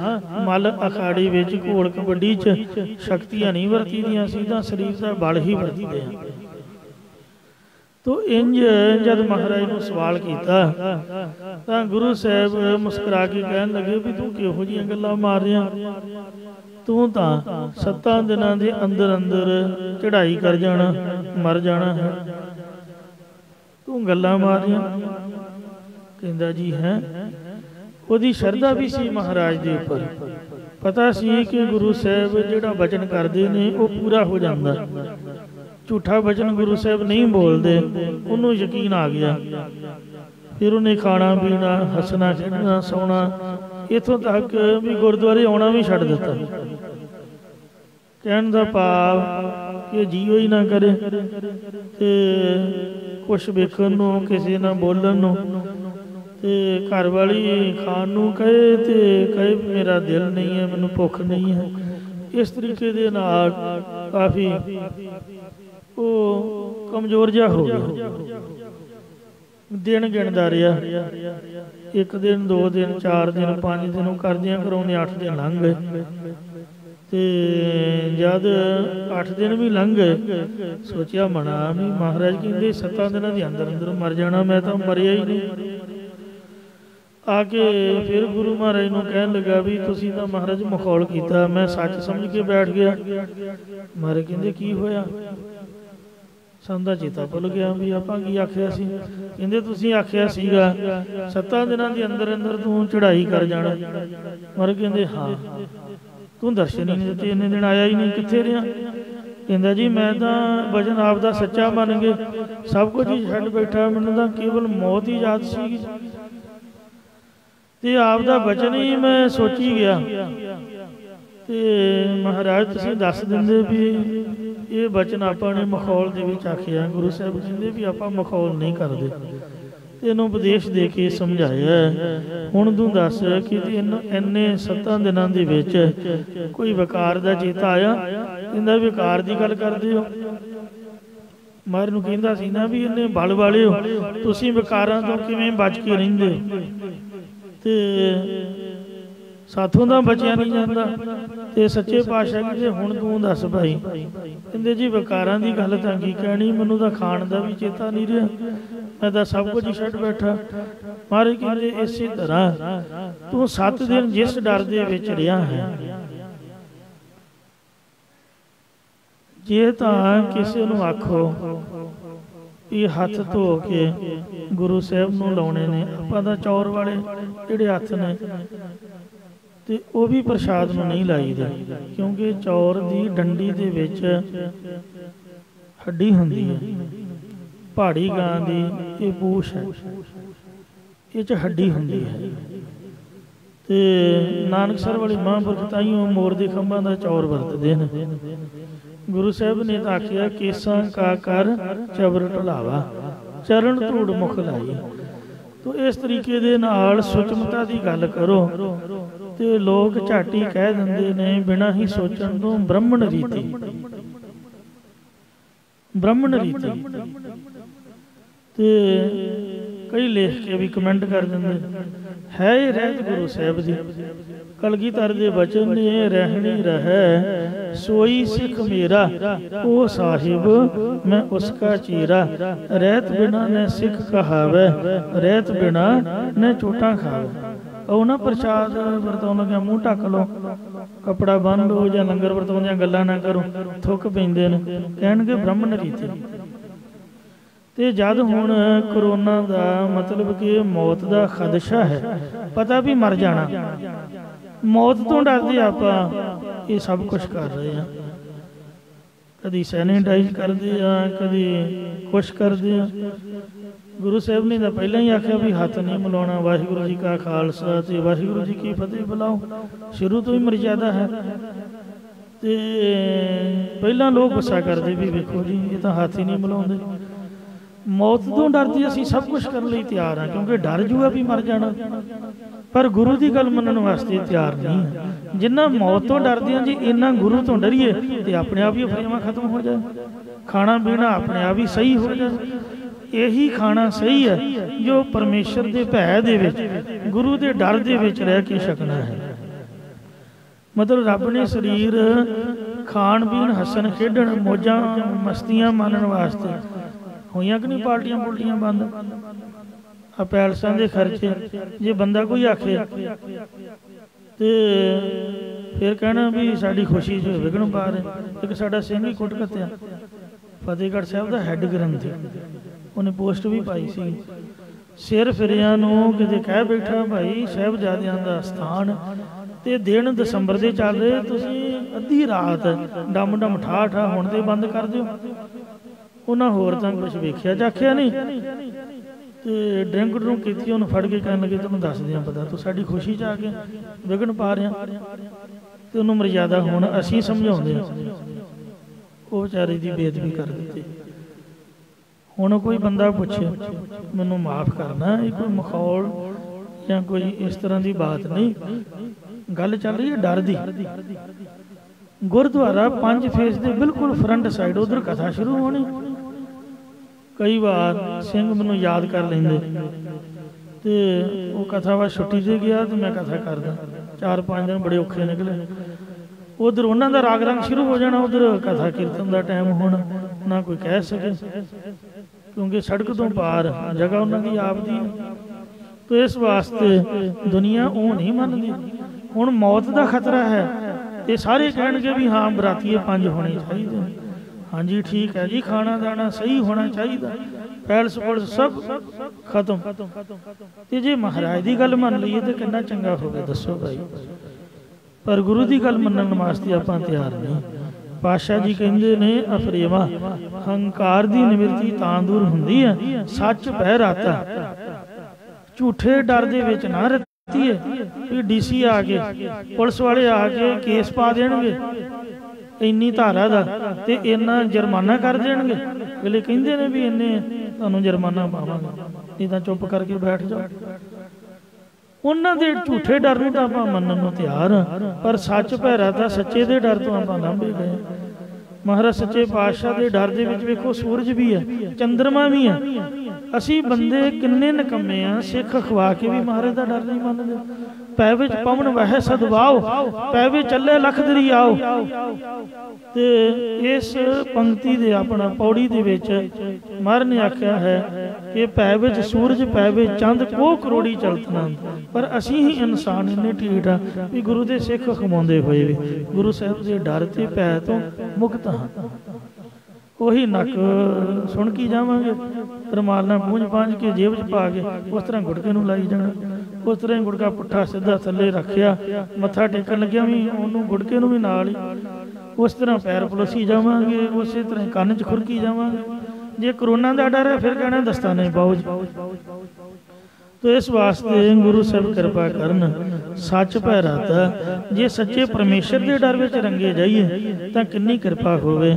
ਮੱਲ ਅਖਾੜੇ ਵਿੱਚ ਘੋਲ ਕਬੱਡੀ 'ਚ ਸ਼ਕਤੀਆਂ ਨਹੀਂ ਵਰਤੀਦੀਆਂ ਸੀ, ਤਾਂ ਸਰੀਰ ਦਾ ਬਲ ਹੀ ਵਰਤੀਦੇ ਆ। ਤੋ ਇੰਜ ਜਦ ਮਹਾਰਾਜ ਨੂੰ ਸਵਾਲ ਕੀਤਾ ਤਾਂ ਗੁਰੂ ਸਾਹਿਬ ਮੁਸਕਰਾ ਕੇ ਕਹਿਣ ਲੱਗੇ ਵੀ ਤੂੰ ਕਿਹੋ ਜਿਹੀਆਂ ਗੱਲਾਂ ਮਾਰ ਰਿਹਾ, ਤੂੰ ਤਾਂ 7 ਦਿਨਾਂ ਦੇ ਅੰਦਰ ਅੰਦਰ ਚੜ੍ਹਾਈ ਕਰ ਜਾਣਾ, ਮਰ ਜਾਣਾ ਹੈ, ਤੂੰ ਗੱਲਾਂ ਮਾਰ ਰਿਹਾ। ਕਹਿੰਦਾ ਜੀ ਹੈ, ਉਹਦੀ ਸ਼ਰਧਾ ਵੀ ਸੀ ਮਹਾਰਾਜ ਦੇ ਉੱਪਰ, ਪਤਾ ਸੀ ਕਿ ਗੁਰੂ ਸਾਹਿਬ ਜਿਹੜਾ ਵਚਨ ਕਰਦੇ ਨੇ ਉਹ ਪੂਰਾ ਹੋ ਜਾਂਦਾ, ਝੂਠਾ ਵਚਨ ਗੁਰੂ ਸਾਹਿਬ ਨਹੀਂ ਬੋਲਦੇ, ਉਹਨੂੰ ਯਕੀਨ ਆ ਗਿਆ। ਫਿਰ ਉਹਨੇ ਖਾਣਾ ਪੀਣਾ, ਹੱਸਣਾ ਖੇਡਣਾ, ਸੌਣਾ, ਇੱਥੋਂ ਤੱਕ ਵੀ ਗੁਰਦੁਆਰੇ ਆਉਣਾ ਵੀ ਛੱਡ ਦਿੱਤਾ। ਕਹਿਣ ਦਾ ਭਾਵ ਕਿ ਜੀਓ ਹੀ ਨਾ ਕਰੇ, ਤੇ ਕੁਛ ਵੇਖਣ ਨੂੰ, ਕਿਸੇ ਨਾਲ ਬੋਲਣ ਨੂੰ, ਤੇ ਘਰ ਵਾਲੀ ਖਾਣ ਨੂੰ ਕਹੇ ਤੇ ਕਹੇ ਮੇਰਾ ਦਿਲ ਨਹੀਂ ਹੈ, ਮੈਨੂੰ ਭੁੱਖ ਨਹੀਂ ਹੈ। ਇਸ ਤਰੀਕੇ ਦੇ ਨਾਲ ਕਾਫੀ ਉਹ ਕਮਜ਼ੋਰ ਜਿਹਾ ਹੋ ਗਿਆ। ਦਿਨ ਗਿਣਦਾ ਰਿਹਾ, 1 ਦਿਨ, 2 ਦਿਨ, 4 ਦਿਨ, 5 ਦਿਨ, ਉਹ ਕਰਦਿਆਂ ਕਰਾਉਂਦੇ 8 ਦਿਨ ਲੰਘ ਗਏ, ਤੇ ਜਦ 8 ਦਿਨ ਵੀ ਲੰਘ ਗਏ, ਸੋਚਿਆ ਮਨਾ ਵੀ ਮਹਾਰਾਜ ਕਹਿੰਦੇ 7 ਦਿਨਾਂ ਦੇ ਅੰਦਰ ਅੰਦਰ ਮਰ ਜਾਣਾ, ਮੈਂ ਤਾਂ ਮਰਿਆ ਹੀ ਨਹੀਂ। ਆ ਕੇ ਫਿਰ ਗੁਰੂ ਮਹਾਰਾਜ ਨੂੰ ਕਹਿਣ ਲੱਗਾ ਵੀ ਤੁਸੀਂ ਤਾਂ ਮਹਾਰਾਜ ਮਖੌਲ ਕੀਤਾ, ਮੈਂ ਸੱਚ ਸਮਝ ਕੇ ਬੈਠ ਗਿਆ। ਮਹਾਰਾਜ ਕਹਿੰਦੇ ਕੀ ਹੋਇਆ? ਸਾਨੂੰ ਤਾਂ ਚੇਤਾ ਭੁੱਲ ਗਿਆ ਵੀ ਆਪਾਂ ਕੀ ਆਖਿਆ ਸੀ। ਕਹਿੰਦੇ ਤੁਸੀਂ ਆਖਿਆ ਸੀਗਾ 7 ਦਿਨਾਂ ਦੇ ਅੰਦਰ ਅੰਦਰ ਤੂੰ ਚੜ੍ਹਾਈ ਕਰ ਜਾਣਾ। ਮਹਾਰਾਜ ਕਹਿੰਦੇ ਹਾਂ, ਤੂੰ ਦਰਸ਼ਨ ਹੀ ਨਹੀਂ ਦਿੱਤੇ, ਇੰਨੇ ਦਿਨ ਆਇਆ ਹੀ ਨਹੀਂ, ਕਿੱਥੇ ਰਿਹਾ? ਕਹਿੰਦਾ ਜੀ ਮੈਂ ਤਾਂ ਵਚਨ ਆਪ ਦਾ ਸੱਚਾ ਮੰਨ ਕੇ ਸਭ ਕੁਝ ਹੀ ਛੱਡ ਬੈਠਾ, ਮੈਨੂੰ ਤਾਂ ਕੇਵਲ ਮੌਤ ਹੀ ਯਾਦ ਸੀਗੀ, ਤੇ ਆਪ ਦਾ ਵਚਨ ਹੀ ਮੈਂ ਸੋਚੀ ਗਿਆ। ਤੇ ਮਹਾਰਾਜ ਤੁਸੀਂ ਦੱਸ ਦਿੰਦੇ ਵੀ ਇਹ ਵਚਨ ਆਪਾਂ ਨੇ ਮਖੌਲ ਦੇ ਵਿੱਚ ਆਖਿਆ। ਗੁਰੂ ਸਾਹਿਬ ਕਹਿੰਦੇ ਵੀ ਆਪਾਂ ਮਖੌਲ ਨਹੀਂ ਕਰਦੇ, ਤੇ ਇਹਨੂੰ ਉਪਦੇਸ਼ ਦੇ ਕੇ ਸਮਝਾਇਆ। ਹੁਣ ਤੂੰ ਦੱਸ ਕਿ ਇੰਨੇ 7 ਦਿਨਾਂ ਦੇ ਵਿੱਚ ਕੋਈ ਵਿਕਾਰ ਦਾ ਚੇਤਾ ਆਇਆ? ਕਹਿੰਦਾ ਵਿਕਾਰ ਦੀ ਗੱਲ ਕਰਦੇ ਹੋ? ਮਹਾਰਾਜ ਨੂੰ ਕਹਿੰਦਾ ਸੀ ਨਾ ਵੀ ਇੰਨੇ ਬਲ ਵਾਲੇ ਹੋ, ਤੁਸੀਂ ਵਿਕਾਰਾਂ ਤੋਂ ਕਿਵੇਂ ਬਚ ਕੇ ਰਹਿੰਦੇ ਹੋ? ਤੇ ਸਾਥੋਂ ਦਾ ਬਚਿਆ ਨਹੀਂ ਜਾਂਦਾ। ਤੇ ਸੱਚੇ ਪਾਤਸ਼ਾਹ ਕਹਿੰਦੇ ਹੁਣ ਤੂੰ ਦੱਸ ਭਾਈ। ਕਹਿੰਦੇ ਜੀ ਵਿਕਾਰਾਂ ਦੀ ਗੱਲ ਤਾਂ ਕੀ ਕਹਿਣੀ, ਮੈਨੂੰ ਤਾਂ ਖਾਣ ਦਾ ਵੀ ਚੇਤਾ ਨਹੀਂ ਰਿਹਾ, ਮੈਂ ਤਾਂ ਸਭ ਕੁਝ ਹੀ ਛੱਡ ਬੈਠਾ। ਮਹਾਰਾਜ ਕਹਿੰਦੇ ਇਸੇ ਤਰ੍ਹਾਂ ਤੂੰ 7 ਦਿਨ ਜਿਸ ਡਰ ਦੇ ਵਿੱਚ ਰਿਹਾ ਹੈ, ਜੇ ਤਾਂ ਕਿਸੇ ਨੂੰ ਆਖੋ ਇਹ ਹੱਥ ਧੋ ਕੇ ਗੁਰੂ ਸਾਹਿਬ ਨੂੰ ਲਾਉਣੇ ਨੇ, ਆਪਾਂ ਤਾਂ ਚੌਰ ਵਾਲੇ ਜਿਹੜੇ ਹੱਥ ਨੇ ਤੇ ਉਹ ਵੀ ਪ੍ਰਸ਼ਾਦ ਨੂੰ ਨਹੀਂ ਲਾਈਦੇ, ਕਿਉਂਕਿ ਚੌਰ ਦੀ ਡੰਡੀ ਦੇ ਵਿੱਚ ਹੱਡੀ ਹੁੰਦੀ ਹੈ, ਪਹਾੜੀ ਗਾਂ ਦੀ ਇਹ ਪੂਛ ਹੈ, ਇਹ 'ਚ ਹੱਡੀ ਹੁੰਦੀ ਹੈ। ਤੇ ਨਾਨਕਸਰ ਵਾਲੇ ਮਹਾਂਪੁਰਖ ਤਾਈਓ ਮੋਰ ਦੇ ਖੰਭਾਂ ਦਾ ਚੌਰ ਵਰਤਦੇ ਨੇ। ਗੁਰੂ ਸਾਹਿਬ ਨੇ ਤਾਂ ਆਖਿਆ ਕੇਸਾਂ ਕਾ ਕਰ ਚਬਰ ਢਲਾਵਾ, ਚਰਨ ਧੂੜ ਮੁਖ ਲਾਈ। ਤੋ ਇਸ ਤਰੀਕੇ ਦੇ ਨਾਲ ਸੁਚਮਤਾ ਦੀ ਗੱਲ ਕਰੋ, ਤੇ ਲੋਕ ਝਾਟੀ ਕਹਿ ਦਿੰਦੇ ਨੇ ਬਿਨਾਂ ਹੀ ਸੋਚਣ ਤੋਂ ਬ੍ਰਾਹਮਣ ਰੀਤੀ, ਬ੍ਰਾਹਮਣ ਰੀਤੀ। ਤੇ ਕਈ ਲਿਖ ਕੇ ਵੀ ਕਮੈਂਟ ਕਰ ਦਿੰਦੇ ਹੈ ਇਹ ਰਹਿਤ ਗੁਰੂ ਸਾਹਿਬ ਦੀ। ਕਲਗੀਧਰ ਦੇ ਬਚਨ ਨੇ ਰਹਿਣੀ ਰਹਿ ਸੋਈ ਸਿੱਖ ਮੇਰਾ, ਉਹ ਸਾਹਿਬ ਮੈਂ ਉਸਕਾ ਚੀਰਾ। ਰਹਿਤ ਬਿਨਾ ਨੇ ਸਿੱਖ ਕਹਾਵੇ, ਰਹਿਤ ਬਿਨਾ ਨੇ ਚੋਟਾਂ ਖਾਵੇ। ਉਹ ਨਾ ਪ੍ਰਸ਼ਾਦ ਵਰਤਾਉਣ ਲੱਗਿਆ ਮੂੰਹ ਢੱਕ ਲਓ, ਕੱਪੜਾ ਬੰਨ੍ਹ ਲਓ, ਜਾਂ ਲੰਗਰ ਵਰਤਾਉਣ ਦੀਆਂ ਗੱਲਾਂ ਨਾ ਕਰੋ, ਥੁੱਕ ਪੈਂਦੇ ਨੇ, ਕਹਿਣਗੇ ਬ੍ਰਾਹਮਣ ਰੀਤੀ। ਤੇ ਜਦ ਹੁਣ ਕਰੋਨਾ ਦਾ ਮਤਲਬ ਕਿ ਮੌਤ ਦਾ ਖਦਸ਼ਾ ਹੈ, ਪਤਾ ਵੀ ਮਰ ਜਾਣਾ, मौत तो डरते आप ये सब कुछ कर रहे हैं, कभी सैनीटाइज करते हैं, कभी कुछ करते हैं। गुरु साहब ने तो पहले ही आख्या भी हाथ नहीं मिलाना, वाहिगुरु जी का खालसा ते वाहिगुरु जी की फतेह बुलाओ, शुरू तो ही मर्यादा है। तो पहला लोग गुस्सा करते भी वेखो जी ये तो हाथ ही नहीं मिलाते। मौत तो डरते असीं सब कुछ करने लिए तैयार हाँ, क्योंकि डर जूआ भी मर जाना, पर गुरु की गल मनण वास्ते तैयार नहीं। जिन्ना मौत तो डरते हैं जी इन्ना गुरु तो डरीए तो अपने आप ही अफरेवा खत्म हो जाए, खाना पीना अपने आप ही सही हो जाए। यही खाना सही है जो परमेश्वर के भय दे विच, गुरु के डर दे विच रह के छकना है। मतलब रब ने शरीर खाण पीण हसन खेडण मौजां मस्तियां मानण वास्ते होइयां कि नहीं पार्टियां पुलटियां बंद, आ पैलसां दे खर्चे। जे बंदा कोई आखे तो फिर कहना भी साड़ी खुशी च विघन पा रहे। एक साडा सिंह ही कुट कत्या फतेहगढ़ साहब का हैड ग्रंथी, उन्हें पोस्ट भी पाई सी, सिर फिरिया किते कह बैठा भाई साहिबजादियां दा स्थान ते दिन दसंबर दे चल रहे, तुसीं अद्धी रात डम डम ठा ठा हुण ते बंद कर दिओ। उन्हें होर तां कुछ वेख्या जाख्या नहीं, तो ड्रिंक ड्रुंक की उन्होंने फड़ के कहन लगे तुम दस दियाँ पता तू साड़ी खुशी च आके विघन पा रहा, तो उन्होंने मर्यादा हुण असीं समझाउंदे वो बेचारे की बेदबी कर दी। हुण कोई बंदा पूछे मैनू माफ़ करना, ये कोई मखौल या कोई इस तरह की बात नहीं, गल चल रही है डर दी। गुरुद्वारा 5 फेस के बिल्कुल फ्रंट साइड उधर कथा शुरू होनी। कई बार सिंह मैनू याद कर लेंदे तो वो कथा वा छुट्टी से गया तो मैं कथा करदा, 4-5 दिन बड़े औखे निकले। उधर उन्हों का राग रंग शुरू हो जाना, उधर कथा कीर्तन का टाइम होना, ना कोई कह सके क्योंकि सड़क तो पार जगह उन्होंने आप दी। तो इस वास्ते दुनिया वो नहीं मनती। हुण मौत का खतरा है तो सारे कहेंगे भी हाँ बरातीए 5 होने चाहिए, हाँ जी ठीक है जी, खाना दाना सही होना चाहिए, पैलस पुलस सब खत्म। तो जे महाराज की गल मन लीए तो कितना चंगा हो गया दसो भाई, पर गुरु की गल मनण वास्ते आपां तैयार नहीं। पातशाह जी कहते ने अफरेवा हंकार की निवृत्ति तां दूर हुंदी है, सच पै राता झूठे डर दे विच ना रती है। डीसी आ गए पुलिस वाले आके केस पा देणगे इन्नी धारा का ते इन्ना जुर्माना कर देणगे, अगले कहंदे ने भी इन्ने तुहानूं जुर्माना पावांगे, नहीं तां चुप करके बैठ जाओ। उन्हां दे झूठे डर नूं तां आपां मन्नण नूं तैयार हां, पर सच भैरा तां सच्चे दे डर तो आपां लांभे गए। महाराज सच्चे पातशाह के डर दे विच वेखो सूरज भी है, चंद्रमा भी है। असी बंदे किन्ने निकम्मे आ, सिख खवा के भी महाराज का डर नहीं मानते। पै विच पवन वह सदवाओ, पै विच चले लख दरियाओ। ते इस पंक्ति दे अपना पौड़ी दे विच महाराज ने आख्या है कि पै विच सूरज पै विच चंद को करोड़ी चलतना, पर असी ही इंसान इन्ने ढीठ आ भी गुरु के सिख खमाउंदे होए भी गुरु साहब के डर ते पै तो मुक्त हाँ। वही नक सुन की जावांगे, रमाल नाल पूंज पांज के जेब च पा के उस तरह गुड़के नूं लाई जाना। उस तरह ही गुड़का पुट्ठा सीधा थले रखिया, मत्था टेकन लग्या भी उन्होंने गुड़के नूं भी नाल ही उस तरह पैर पलोसी जावांगे, उस तरह कन्न च खुरकी जावांगे। जे करोना का डर है फिर कहना दस्ताने पाओ। तो इस वास्ते गुरु साहब कृपा करन, सच भै राता जे सच्चे परमेश्वर के डर में रंगे जाइए तो कितनी कृपा होवे,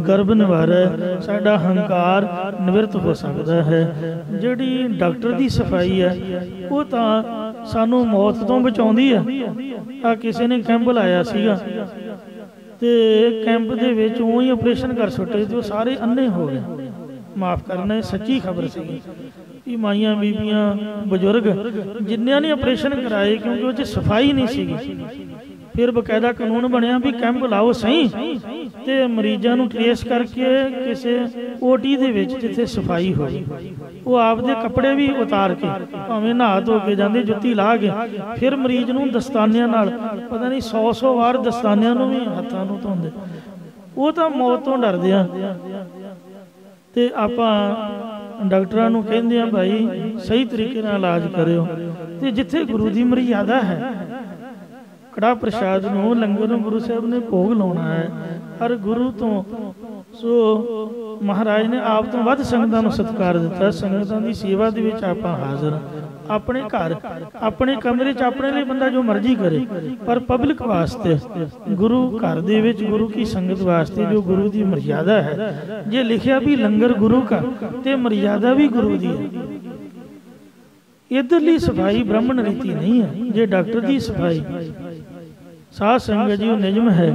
गर्भ निवारै साडा हंकार निवृत्त हो सकता है। जिहड़ी डॉक्टर की सफाई है वो तो सानू मौत तो बचाउंदी है। आ किसी ने कैंप लाया सीगा ते कैंप दे विच उं ही ऑपरेशन कर सुटे तो सारे अन्ने हो गए। माफ़ करना सच्ची खबर सी, माइया बीबियां बजुर्ग जिन्होंने ने ऑपरेशन कराए क्योंकि वो सफाई नहीं सी। फिर बकायदा कानून बनया भी कैंप लाओ सही ते मरीजों को ट्रेस करके किसी ओटी दे विच जिथे सफाई हो, वो आपदे कपड़े भी उतार के भावें नहा धो के जाते जुत्ती ला के फिर मरीज नूं दस्तानियां नाल पता नहीं 100 वार दस्तानियां नूं भी हत्थां नूं धोंदे। वो तो मौत तो डरदे आ ते आपां डॉक्टरां नूं कहंदे आ भाई सही तरीके नाल इलाज करियो ते जिथे गुरु की मर्यादा है ਕੜਾ ਪ੍ਰਸ਼ਾਦ ਨੂੰ ਲੰਗਰ ਨੂੰ ਗੁਰੂ ਸਾਹਿਬ ਨੇ ਭੋਗ ਲਾਉਣਾ ਹੈ। ਹਰ ਗੁਰੂ ਤੋਂ ਸੋ ਮਹਾਰਾਜ ਨੇ ਆਪ ਤੋਂ ਵੱਧ ਸੰਗਤਾਂ ਨੂੰ ਸਤਿਕਾਰ ਦਿੱਤਾ। ਸੰਗਤਾਂ ਦੀ ਸੇਵਾ ਦੇ ਵਿੱਚ ਆਪਾਂ ਹਾਜ਼ਰ। ਆਪਣੇ ਘਰ ਆਪਣੇ ਕਮਰੇ 'ਚ ਆਪਣੇ ਲਈ ਬੰਦਾ ਜੋ ਮਰਜ਼ੀ ਕਰੇ, ਪਰ ਪਬਲਿਕ ਵਾਸਤੇ ਗੁਰੂ ਘਰ ਦੇ ਵਿੱਚ ਗੁਰੂ ਕੀ ਸੰਗਤ ਵਾਸਤੇ ਜੋ ਗੁਰੂ ਦੀ ਮਰਿਆਦਾ ਹੈ, ਜੇ ਲਿਖਿਆ ਵੀ ਲੰਗਰ ਗੁਰੂ ਕਾ ਤੇ ਮਰਿਆਦਾ ਵੀ ਗੁਰੂ ਦੀ ਹੈ। ਇੱਧਰਲੀ ਸਫਾਈ ਬ੍ਰਾਹਮਣ ਰੀਤੀ ਨਹੀਂ ਹੈ। ਜੇ ਡਾਕਟਰ ਦੀ ਸਫਾਈ ਸਾਧ ਸੰਗਤ ਜੀ ਉਹ ਨਿਯਮ ਹੈ,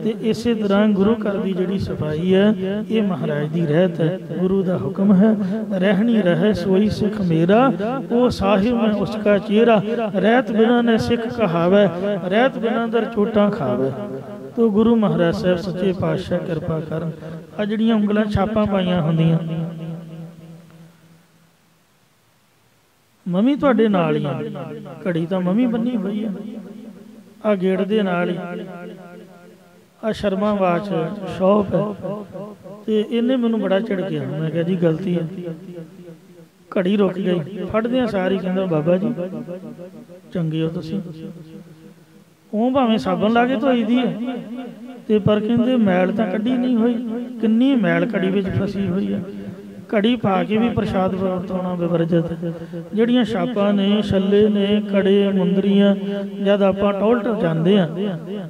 ਤੇ ਇਸੇ ਤਰ੍ਹਾਂ ਗੁਰੂ ਘਰ ਦੀ ਜਿਹੜੀ ਸਫਾਈ ਹੈ ਇਹ ਮਹਾਰਾਜ ਦੀ ਰਹਿਤ ਹੈ, ਗੁਰੂ ਦਾ ਹੁਕਮ ਹੈ। ਰਹਿਣੀ ਰਹੇ ਸੋਈ ਸਿੱਖ ਮੇਰਾ, ਉਹ ਸਾਹਿਬ ਮੈਂ ਉਸਕਾ ਚਿਹਰਾ। ਰਹਿਤ ਬਿਨਾਂ ਨੇ ਸਿੱਖ ਕਹਾਵੇ, ਰਹਿਤ ਬਿਨਾਂ ਦਰ ਚੋਟਾਂ ਖਾਵੇ। ਤੋ ਗੁਰੂ ਮਹਾਰਾਜ ਸਾਹਿਬ ਸੱਚੇ ਪਾਤਸ਼ਾਹ ਕਿਰਪਾ ਕਰਨ। ਆ ਜਿਹੜੀਆਂ ਉਂਗਲਾਂ ਛਾਪਾਂ ਪਾਈਆਂ ਹੁੰਦੀਆਂ, ਮੰਮੀ ਤੁਹਾਡੇ ਨਾਲ ਹੀ ਆ, ਘੜੀ ਤਾਂ ਮੰਮੀ ਬੰਨੀ ਹੋਈ ਆ, ਆ ਗੇਟ ਦੇ ਨਾਲ ਹੀ ਆ ਸ਼ਰਮਾ ਵਾਚ ਸ਼ੌਪ ਹੈ। ਤੇ ਇਹਨੇ ਮੈਨੂੰ ਬੜਾ ਝਿੜਕਿਆ। ਮੈਂ ਕਿਹਾ ਜੀ ਗਲਤੀ ਹੈ। ਘੜੀ ਰੁਕ ਗਈ, ਫੜਦਿਆਂ ਸਾਰੀ ਕਹਿੰਦਾ ਬਾਬਾ ਜੀ ਚੰਗੇ ਹੋ ਤੁਸੀਂ, ਉਹ ਭਾਵੇਂ ਸਾਬਣ ਲਾ ਕੇ ਧੋਈ ਦੀ ਹੈ ਤੇ ਪਰ ਕਹਿੰਦੇ ਮੈਲ ਤਾਂ ਕੱਢੀ ਨਹੀਂ ਹੋਈ। ਕਿੰਨੀ ਮੈਲ ਘੜੀ ਵਿੱਚ ਫਸੀ ਹੋਈ ਹੈ। ਘੜੀ ਪਾ ਕੇ ਵੀ ਪ੍ਰਸ਼ਾਦ ਵਰਤਾਉਣਾ ਵਿਵਰਜਿਤ। ਜਿਹੜੀਆਂ ਛਾਪਾਂ ਨੇ, ਛੱਲੇ ਨੇ, ਕੜੇ, ਮੁੰਦਰੀਆਂ, ਜਦ ਆਪਾਂ ਟੋਲਟ ਜਾਂਦੇ ਆ,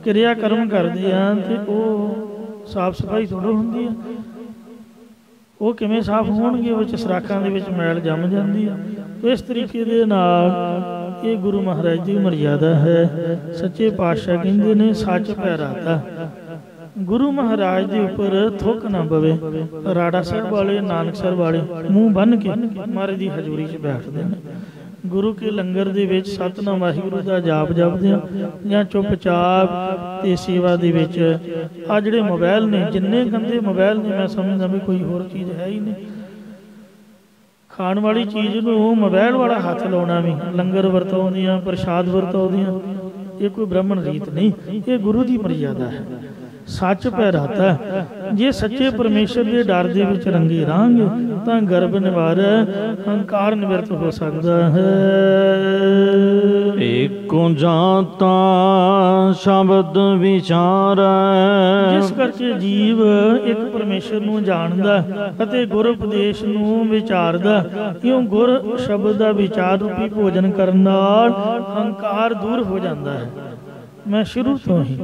ਕਿਰਿਆ ਕਰਮ ਕਰਦੇ ਆ, ਤੇ ਉਹ ਸਾਫ ਸਫਾਈ ਥੋੜ੍ਹਾ ਹੁੰਦੀ ਆ। ਉਹ ਕਿਵੇਂ ਸਾਫ ਹੋਣਗੇ? ਉਹ 'ਚ ਸਰਾਖਾਂ ਦੇ ਵਿੱਚ ਮੈਲ ਜੰਮ ਜਾਂਦੀ ਆ। ਇਸ ਤਰੀਕੇ ਦੇ ਨਾਲ ਇਹ ਗੁਰੂ ਮਹਾਰਾਜ ਦੀ ਮਰਿਆਦਾ ਹੈ। ਸੱਚੇ ਪਾਤਸ਼ਾਹ ਕਹਿੰਦੇ ਨੇ ਸੱਚ ਪੈਰਾਤਾ। ਗੁਰੂ ਮਹਾਰਾਜ ਦੇ ਉੱਪਰ ਥੁੱਕ ਨਾ ਪਵੇ। ਰਾੜਾ ਸਾਹਿਬ ਵਾਲੇ, ਨਾਨਕਸਰ ਵਾਲੇ ਮੂੰਹ ਬੰਨ ਕੇ ਮਹਾਰਾਜ ਦੀ ਹਜ਼ੂਰੀ 'ਚ ਬੈਠਦੇ ਨੇ। ਗੁਰੂ ਕੇ ਲੰਗਰ ਦੇ ਵਿੱਚ ਸਤਿਨਾਮ ਵਾਹਿਗੁਰੂ ਦਾ ਜਾਪ ਜਪਦੇ ਆ, ਜਾਂ ਚੁੱਪਚਾਪ ਤੇ ਸੇਵਾ ਦੇ ਵਿੱਚ। ਆ ਜਿਹੜੇ ਮੋਬਾਈਲ ਨੇ, ਜਿੰਨੇ ਗੰਦੇ ਮੋਬਾਈਲ ਨੇ, ਮੈਂ ਸਮਝਦਾ ਵੀ ਕੋਈ ਹੋਰ ਚੀਜ਼ ਹੈ ਹੀ ਨਹੀਂ। ਖਾਣ ਵਾਲੀ ਚੀਜ਼ ਨੂੰ ਮੋਬਾਈਲ ਵਾਲਾ ਹੱਥ ਲਾਉਣਾ ਵੀ, ਲੰਗਰ ਵਰਤਾਉਂਦੀਆਂ, ਪ੍ਰਸ਼ਾਦ ਵਰਤਾਉਂਦੀਆਂ, ਇਹ ਕੋਈ ਬ੍ਰਾਹਮਣ ਰੀਤ ਨਹੀਂ, ਇਹ ਗੁਰੂ ਦੀ ਮਰਿਆਦਾ ਹੈ। ਸੱਚ ਪੈਰਾਤਾ। ਜੇ ਸੱਚੇ ਪਰਮੇਸ਼ਰ ਦੇ ਡਰ ਦੇ ਵਿੱਚ ਰੰਗੇ ਰਹਾਂਗੇ ਤਾਂ ਗਰਭ ਨਿਵਾਰ ਹੰਕਾਰ ਨਿਵਰਤ ਹੋ ਸਕਦਾ ਹੈ। ਏਕੋ ਜਾਤਾ ਸ਼ਬਦ ਵਿਚਾਰੈ। ਜਿਸ ਕਰਕੇ ਜੀਵ ਇੱਕ ਪਰਮੇਸ਼ਰ ਨੂੰ ਜਾਣਦਾ ਅਤੇ ਗੁਰ ਉਪਦੇਸ਼ ਨੂੰ ਵਿਚਾਰਦਾ। ਇਉਂ ਗੁਰ ਸ਼ਬਦ ਦਾ ਵਿਚਾਰ ਰੂਪੀ ਭੋਜਨ ਕਰਨ ਨਾਲ ਹੰਕਾਰ ਦੂਰ ਹੋ ਜਾਂਦਾ ਹੈ। ਮੈਂ ਸ਼ੁਰੂ ਤੋਂ ਹੀ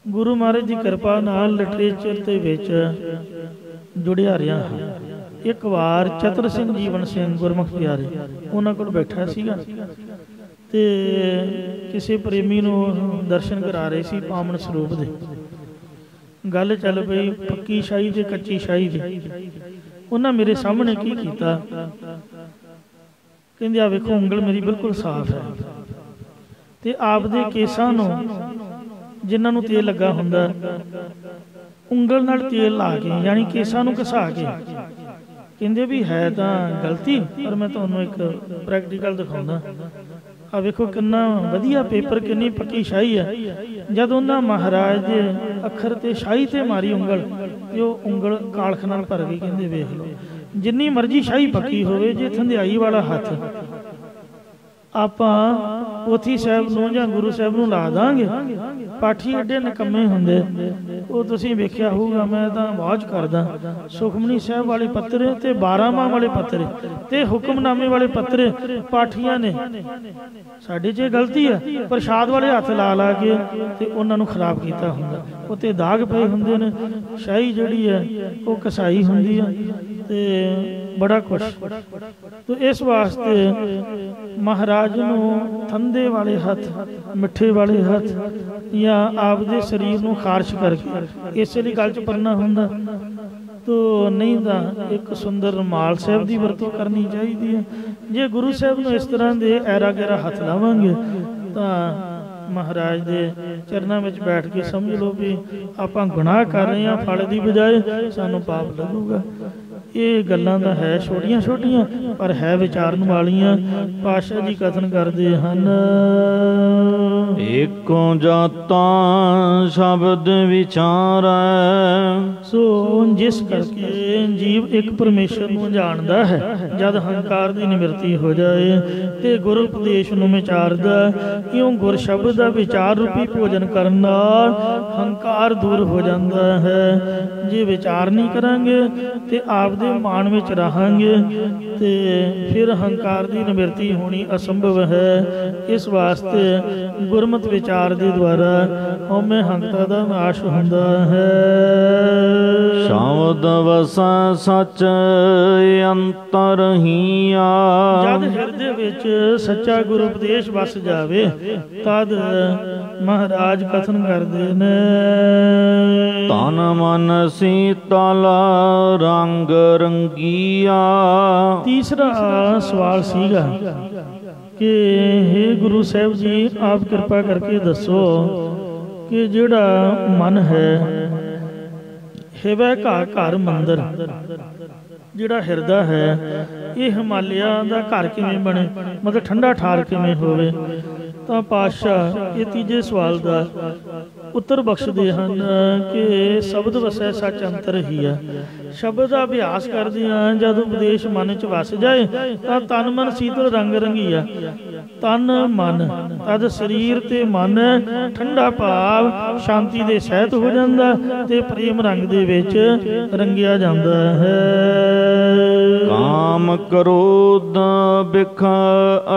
ਗੁਰੂ ਮਹਾਰਾਜ ਦੀ ਕਿਰਪਾ ਨਾਲ ਲਿਟਰੇਚਰ ਦੇ ਵਿੱਚ ਜੁੜਿਆ ਰਿਹਾ ਹਾਂ। ਇੱਕ ਵਾਰ ਚਤਰ ਸਿੰਘ ਜੀਵਨ ਸਿੰਘ ਗੁਰਮੁਖ ਪਿਆਰੇ ਉਹਨਾਂ ਕੋਲ ਬੈਠਾ ਸੀਗਾ, ਤੇ ਕਿਸੇ ਪ੍ਰੇਮੀ ਨੂੰ ਦਰਸ਼ਨ ਕਰਾ ਰਹੇ ਸੀ ਪਾਵਨ ਸਰੂਪ ਦੇ। ਗੱਲ ਚੱਲ ਪਈ ਪੱਕੀ ਸ਼ਾਹੀ ਤੇ ਕੱਚੀ ਸ਼ਾਹੀ ਦੀ। ਉਹਨਾਂ ਮੇਰੇ ਸਾਹਮਣੇ ਕੀ ਕੀਤਾ, ਕਹਿੰਦੇ ਆ ਵੇਖੋ ਉਂਗਲ ਮੇਰੀ ਬਿਲਕੁਲ ਸਾਫ਼ ਹੈ, ਤੇ ਆਪਦੇ ਕੇਸਾਂ ਨੂੰ ਜਿਨ੍ਹਾਂ ਨੂੰ ਤੇਲ ਲੱਗਾ ਹੁੰਦਾ, ਉਂਗਲ ਨਾਲ ਤੇਲ ਲਾ ਕੇ, ਯਾਨੀ ਕੇਸਾਂ ਨੂੰ ਘਸਾ ਕੇ, ਕਹਿੰਦੇ ਵੀ ਹੈ ਤਾਂ ਗਲਤੀ, ਪਰ ਮੈਂ ਤੁਹਾਨੂੰ ਇੱਕ ਪ੍ਰੈਕਟੀਕਲ ਦਿਖਾਉਂਦਾ। ਆ ਵੇਖੋ ਕਿੰਨਾ ਵਧੀਆ ਪੇਪਰ, ਕਿੰਨੀ ਪੱਕੀ ਸ਼ਾਹੀ ਹੈ। ਜਦ ਉਹਨਾਂ ਮਹਾਰਾਜ ਦੇ ਅੱਖਰ ਤੇ ਸ਼ਾਹੀ ਤੇ ਮਾਰੀ ਉਂਗਲ, ਤੇ ਉਹ ਉਂਗਲ ਕਾਲਖ ਨਾਲ ਭਰ ਗਈ। ਕਹਿੰਦੇ ਵੇਖ ਲਓ, ਜਿੰਨੀ ਮਰਜ਼ੀ ਸ਼ਾਹੀ ਪੱਕੀ ਹੋਵੇ, ਜੇ ਥੰਧਿਆਈ ਵਾਲਾ ਹੱਥ ਆਪਾਂ ਪੋਥੀ ਸਾਹਿਬ ਨੂੰ ਜਾਂ ਗੁਰੂ ਸਾਹਿਬ ਨੂੰ ਲਾ ਦਾਂਗੇ, ਪਾਠੀ ਐਡੇ ਨਿਕੰਮੇ ਹੁੰਦੇ। ਉਹ ਤੁਸੀਂ ਵੇਖਿਆ ਹੋਊਗਾ, ਮੈਂ ਤਾਂ ਵਾਚ ਕਰਦਾ, ਸੁਖਮਨੀ ਸਾਹਿਬ ਵਾਲੇ ਪੱਤਰੇ ਤੇ 12ਵਾਂ ਵਾਲੇ ਪੱਤਰੇ ਤੇ ਹੁਕਮਨਾਮੇ ਵਾਲੇ ਪੱਤਰੇ ਪਾਠੀਆਂ ਨੇ। ਸਾਡੇ 'ਚ ਗਲਤੀ ਹੈ, ਪ੍ਰਸ਼ਾਦ ਵਾਲੇ ਹੱਥ ਲਾ ਲਾ ਕੇ ਤੇ ਉਹਨਾਂ ਨੂੰ ਖਰਾਬ ਕੀਤਾ ਹੁੰਦਾ। ਉੱਤੇ ਦਾਗ ਪਏ ਹੁੰਦੇ ਨੇ, ਸ਼ਾਹੀ ਜਿਹੜੀ ਹੈ ਉਹ ਕਸਾਈ ਹੁੰਦੀ ਹੈ, ਤੇ ਬੜਾ ਕੁਛ। ਤੇ ਇਸ ਵਾਸਤੇ ਮਹਾਰਾਜ ਨੂੰ ਠੰਡੇ ਵਾਲੇ ਹੱਥ, ਮਿੱਠੇ ਵਾਲੇ ਹੱਥ, ਜਾਂ ਆਪਦੇ ਸਰੀਰ ਨੂੰ ਖਾਰਸ਼ ਕਰਕੇ ਇਸੇ ਲਈ ਗਲ 'ਚ ਪਰਨਾ ਹੁੰਦਾ। ਤੋ ਨਹੀਂ ਤਾਂ ਇੱਕ ਸੁੰਦਰ ਰੁਮਾਲ ਸਾਹਿਬ ਦੀ ਵਰਤੋਂ ਕਰਨੀ ਚਾਹੀਦੀ ਹੈ। ਜੇ ਗੁਰੂ ਸਾਹਿਬ ਨੂੰ ਇਸ ਤਰ੍ਹਾਂ ਦੇ ਐਰਾ ਗੈਰਾ ਹੱਥ ਲਾਵਾਂਗੇ ਤਾਂ ਮਹਾਰਾਜ ਦੇ ਚਰਨਾਂ ਵਿੱਚ ਬੈਠ ਕੇ ਸਮਝ ਲਓ ਵੀ ਆਪਾਂ ਗੁਨਾਹ ਕਰ ਰਹੇ ਹਾਂ, ਫਲ ਦੀ ਬਜਾਏ ਸਾਨੂੰ ਪਾਪ ਲੱਗੂਗਾ। ਇਹ ਗੱਲਾਂ ਤਾਂ ਹੈ ਛੋਟੀਆਂ ਛੋਟੀਆਂ ਪਰ ਹੈ ਵਿਚਾਰਨ ਵਾਲੀਆਂ। ਪਾਤਸ਼ਾਹ ਜੀ ਕਥਨ ਕਰਦੇ ਹਨ, ਏਕੋ ਜਾਤਾ ਸ਼ਬਦ ਵਿਚਾਰੈ। ਸੋ ਜਿਸ ਕਰਕੇ ਜੀਵ ਇੱਕ ਪਰਮੇਸ਼ਰ ਨੂੰ ਜਾਣਦਾ ਹੈ, ਜਦ ਹੰਕਾਰ ਦੀ ਨਿਵਰਤੀ ਹੋ ਜਾਏ ਤੇ ਗੁਰ ਉਪਦੇਸ਼ ਨੂੰ ਵਿਚਾਰਦਾ, ਕਿਉਂ ਗੁਰ ਸ਼ਬਦ ਦਾ ਵਿਚਾਰ ਰੂਪੀ ਭੋਜਨ ਕਰਨ ਨਾਲ ਹੰਕਾਰ ਦੂਰ ਹੋ ਜਾਂਦਾ ਹੈ। ਜੇ ਵਿਚਾਰ ਨਹੀਂ ਕਰਾਂਗੇ ਤੇ ਆਪਦੇ ਮਾਣ ਵਿੱਚ ਰਹਾਂਗੇ ਤੇ ਫਿਰ ਹੰਕਾਰ ਦੀ ਨਿਵਰਤੀ ਹੋਣੀ ਅਸੰਭਵ ਹੈ। ਇਸ ਵਾਸਤੇ ਗੁਰਮਤਿ ਵਿਚਾਰ ਦੇ ਦੁਆਰਾ ਹਉਮੈ ਹੰਕਾਰ ਦਾ ਨਾਸ਼ ਹੁੰਦਾ ਹੈ। ਸ਼ਬਦ ਵਸੈ ਸਚ ਅੰਤਰਹੀਆ। ਜਦ ਹਿਰਦੇ ਵਿੱਚ ਸੱਚਾ ਗੁਰੂ ਉਪਦੇਸ਼ ਵਸ ਜਾਵੇ ਤਦ ਮਹਾਰਾਜ ਕਥਨ ਕਰਦੇ ਨੇ, ਤਨ ਮਨ ਸੀਤਲ ਰੰਗ ਰੰਗੀਆ। ਤੀਸਰਾ ਸਵਾਲ ਸੀਗਾ ਕਿ ਹੇ ਗੁਰੂ ਸਾਹਿਬ ਜੀ, ਆਪ ਕਿਰਪਾ ਕਰਕੇ ਦੱਸੋ ਕਿ ਜਿਹੜਾ ਮਨ ਹੈ, ਹਿਵੈ ਘਰ ਘਰ ਮੰਦਰ, ਜਿਹੜਾ ਹਿਰਦਾ ਹੈ ਇਹ ਹਿਮਾਲਿਆ ਦਾ ਘਰ ਕਿਵੇਂ ਬਣੇ, ਮਤਲਬ ਠੰਡਾ ਠਾਰ ਕਿਵੇਂ ਹੋਵੇ। ਤਾਂ ਪਾਤਸ਼ਾਹ ਇਹ ਤੀਜੇ ਸਵਾਲ ਦਾ ਉੱਤਰ ਬਖਸ਼ਦੇ ਹਨ ਕਿ ਸ਼ਬਦ ਵਸੈ ਸੱਚ ਅੰਤਰ ਹੀ ਹੈ। ਸ਼ਬਦ ਦਾ ਅਭਿਆਸ ਕਰਦੇ ਹਾਂ, ਜਦ ਉਪਦੇਸ਼ ਮਨ ਚ ਵਸ ਜਾਏ ਤਾਂ ਤਨ ਮਨ ਸੀਤਲ ਰੰਗ ਰੰਗੀਆ। ਤਨ ਮਨ ਤਦ ਸਰੀਰ ਤੇ ਮਨ ਠੰਡਾ ਭਾਵ ਸ਼ਾਂਤੀ ਦੇ ਸਹਿਤ ਹੋ ਜਾਂਦਾ ਤੇ ਪ੍ਰੇਮ ਰੰਗ ਦੇ ਵਿੱਚ ਰੰਗਿਆ ਜਾਂਦਾ ਹੈ। ਕਾਮ ਕ੍ਰੋਧ ਬਿਖ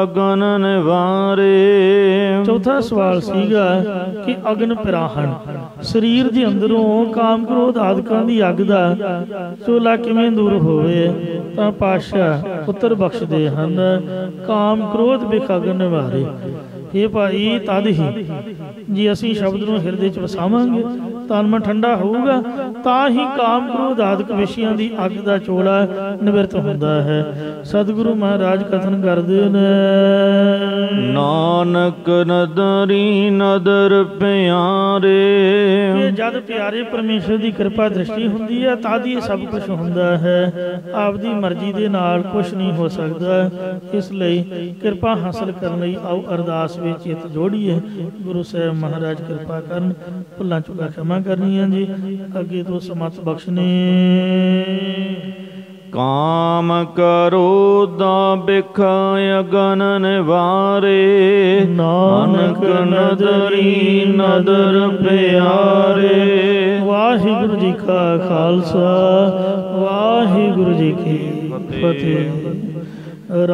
ਅਗਨ ਨਿਵਾਰੇ। ਚੌਥਾ ਸਵਾਲ ਸੀਗਾ ਕਿ ਅਗਨ ਪਿਰਾਹਣ, ਸਰੀਰ ਦੇ ਅੰਦਰੋਂ ਕਾਮ ਕ੍ਰੋਧ ਆਦਿਕਾਂ ਦੀ ਅੱਗ ਦਾ ਚੋਲਾ ਕਿਵੇਂ ਦੂਰ ਹੋਵੇ। ਤਾਂ ਪਾਤਸ਼ਾਹ ਉੱਤਰ ਬਖਸ਼ਦੇ ਹਨ, ਕਾਮ ਕ੍ਰੋਧ ਬਿਖ ਅਗਨ ਨਿਵਾਰੇ। ਇਹ ਭਾਈ ਤਦ ਹੀ ਜੇ ਅਸੀਂ ਸ਼ਬਦ ਨੂੰ ਹਿਰਦੇ 'ਚ ਵਸਾਵਾਂਗੇ, ਤਨ ਮਨ ਠੰਡਾ ਹੋਊਗਾ, ਤਾਂ ਹੀ ਕਾਮ ਕ੍ਰੋਧ ਆਦਿਕ ਵਿਸ਼ਿਆਂ ਦੀ ਅੱਗ ਦਾ ਚੋਲਾ ਨਿਵਰਤ ਹੁੰਦਾ ਹੈ। ਸਤਿਗੁਰੂ ਮਹਾਰਾਜ ਕਥਨ ਕਰਦੇ ਨੇ, ਨਾਨਕ ਨਦਰੀ ਨਦਰ ਪਿਆਰੇ। ਜਦ ਪਿਆਰੇ ਪਰਮੇਸ਼ਰ ਦੀ ਕਿਰਪਾ ਦ੍ਰਿਸ਼ਟੀ ਹੁੰਦੀ ਹੈ ਤਦ ਹੀ ਸਭ ਕੁਝ ਹੁੰਦਾ ਹੈ। ਆਪਦੀ ਮਰਜ਼ੀ ਦੇ ਨਾਲ ਕੁਝ ਨਹੀਂ ਹੋ ਸਕਦਾ। ਇਸ ਲਈ ਕਿਰਪਾ ਹਾਸਲ ਕਰਨ ਲਈ ਆਓ ਅਰਦਾਸ ਵਿੱਚ ਚਿੱਤ ਜੋੜੀਏ। ਗੁਰੂ ਸਾਹਿਬ ਮਹਾਰਾਜ ਕਿਰਪਾ ਕਰਨ, ਭੁੱਲਾਂ ਚੁੱਕਾਂ ਖਿਮਾ ਕਰਨੀਆਂ ਜੀ, ਅੱਗੇ ਤੋਂ ਸਮਤ ਬਖਸ਼ਣੇ। ਕਾਮ ਕ੍ਰੋਧ ਬਿਖ ਅਗਨ ਨਿਵਾਰੇ। ਨਾਨਕ ਨਦਰੀ ਨਦਰ ਪਿਆਰੇ। ਵਾਹਿਗੁਰੂ ਜੀ ਕਾ ਖਾਲਸਾ, ਵਾਹਿਗੁਰੂ ਜੀ ਕੀ ਫਤਿਹ।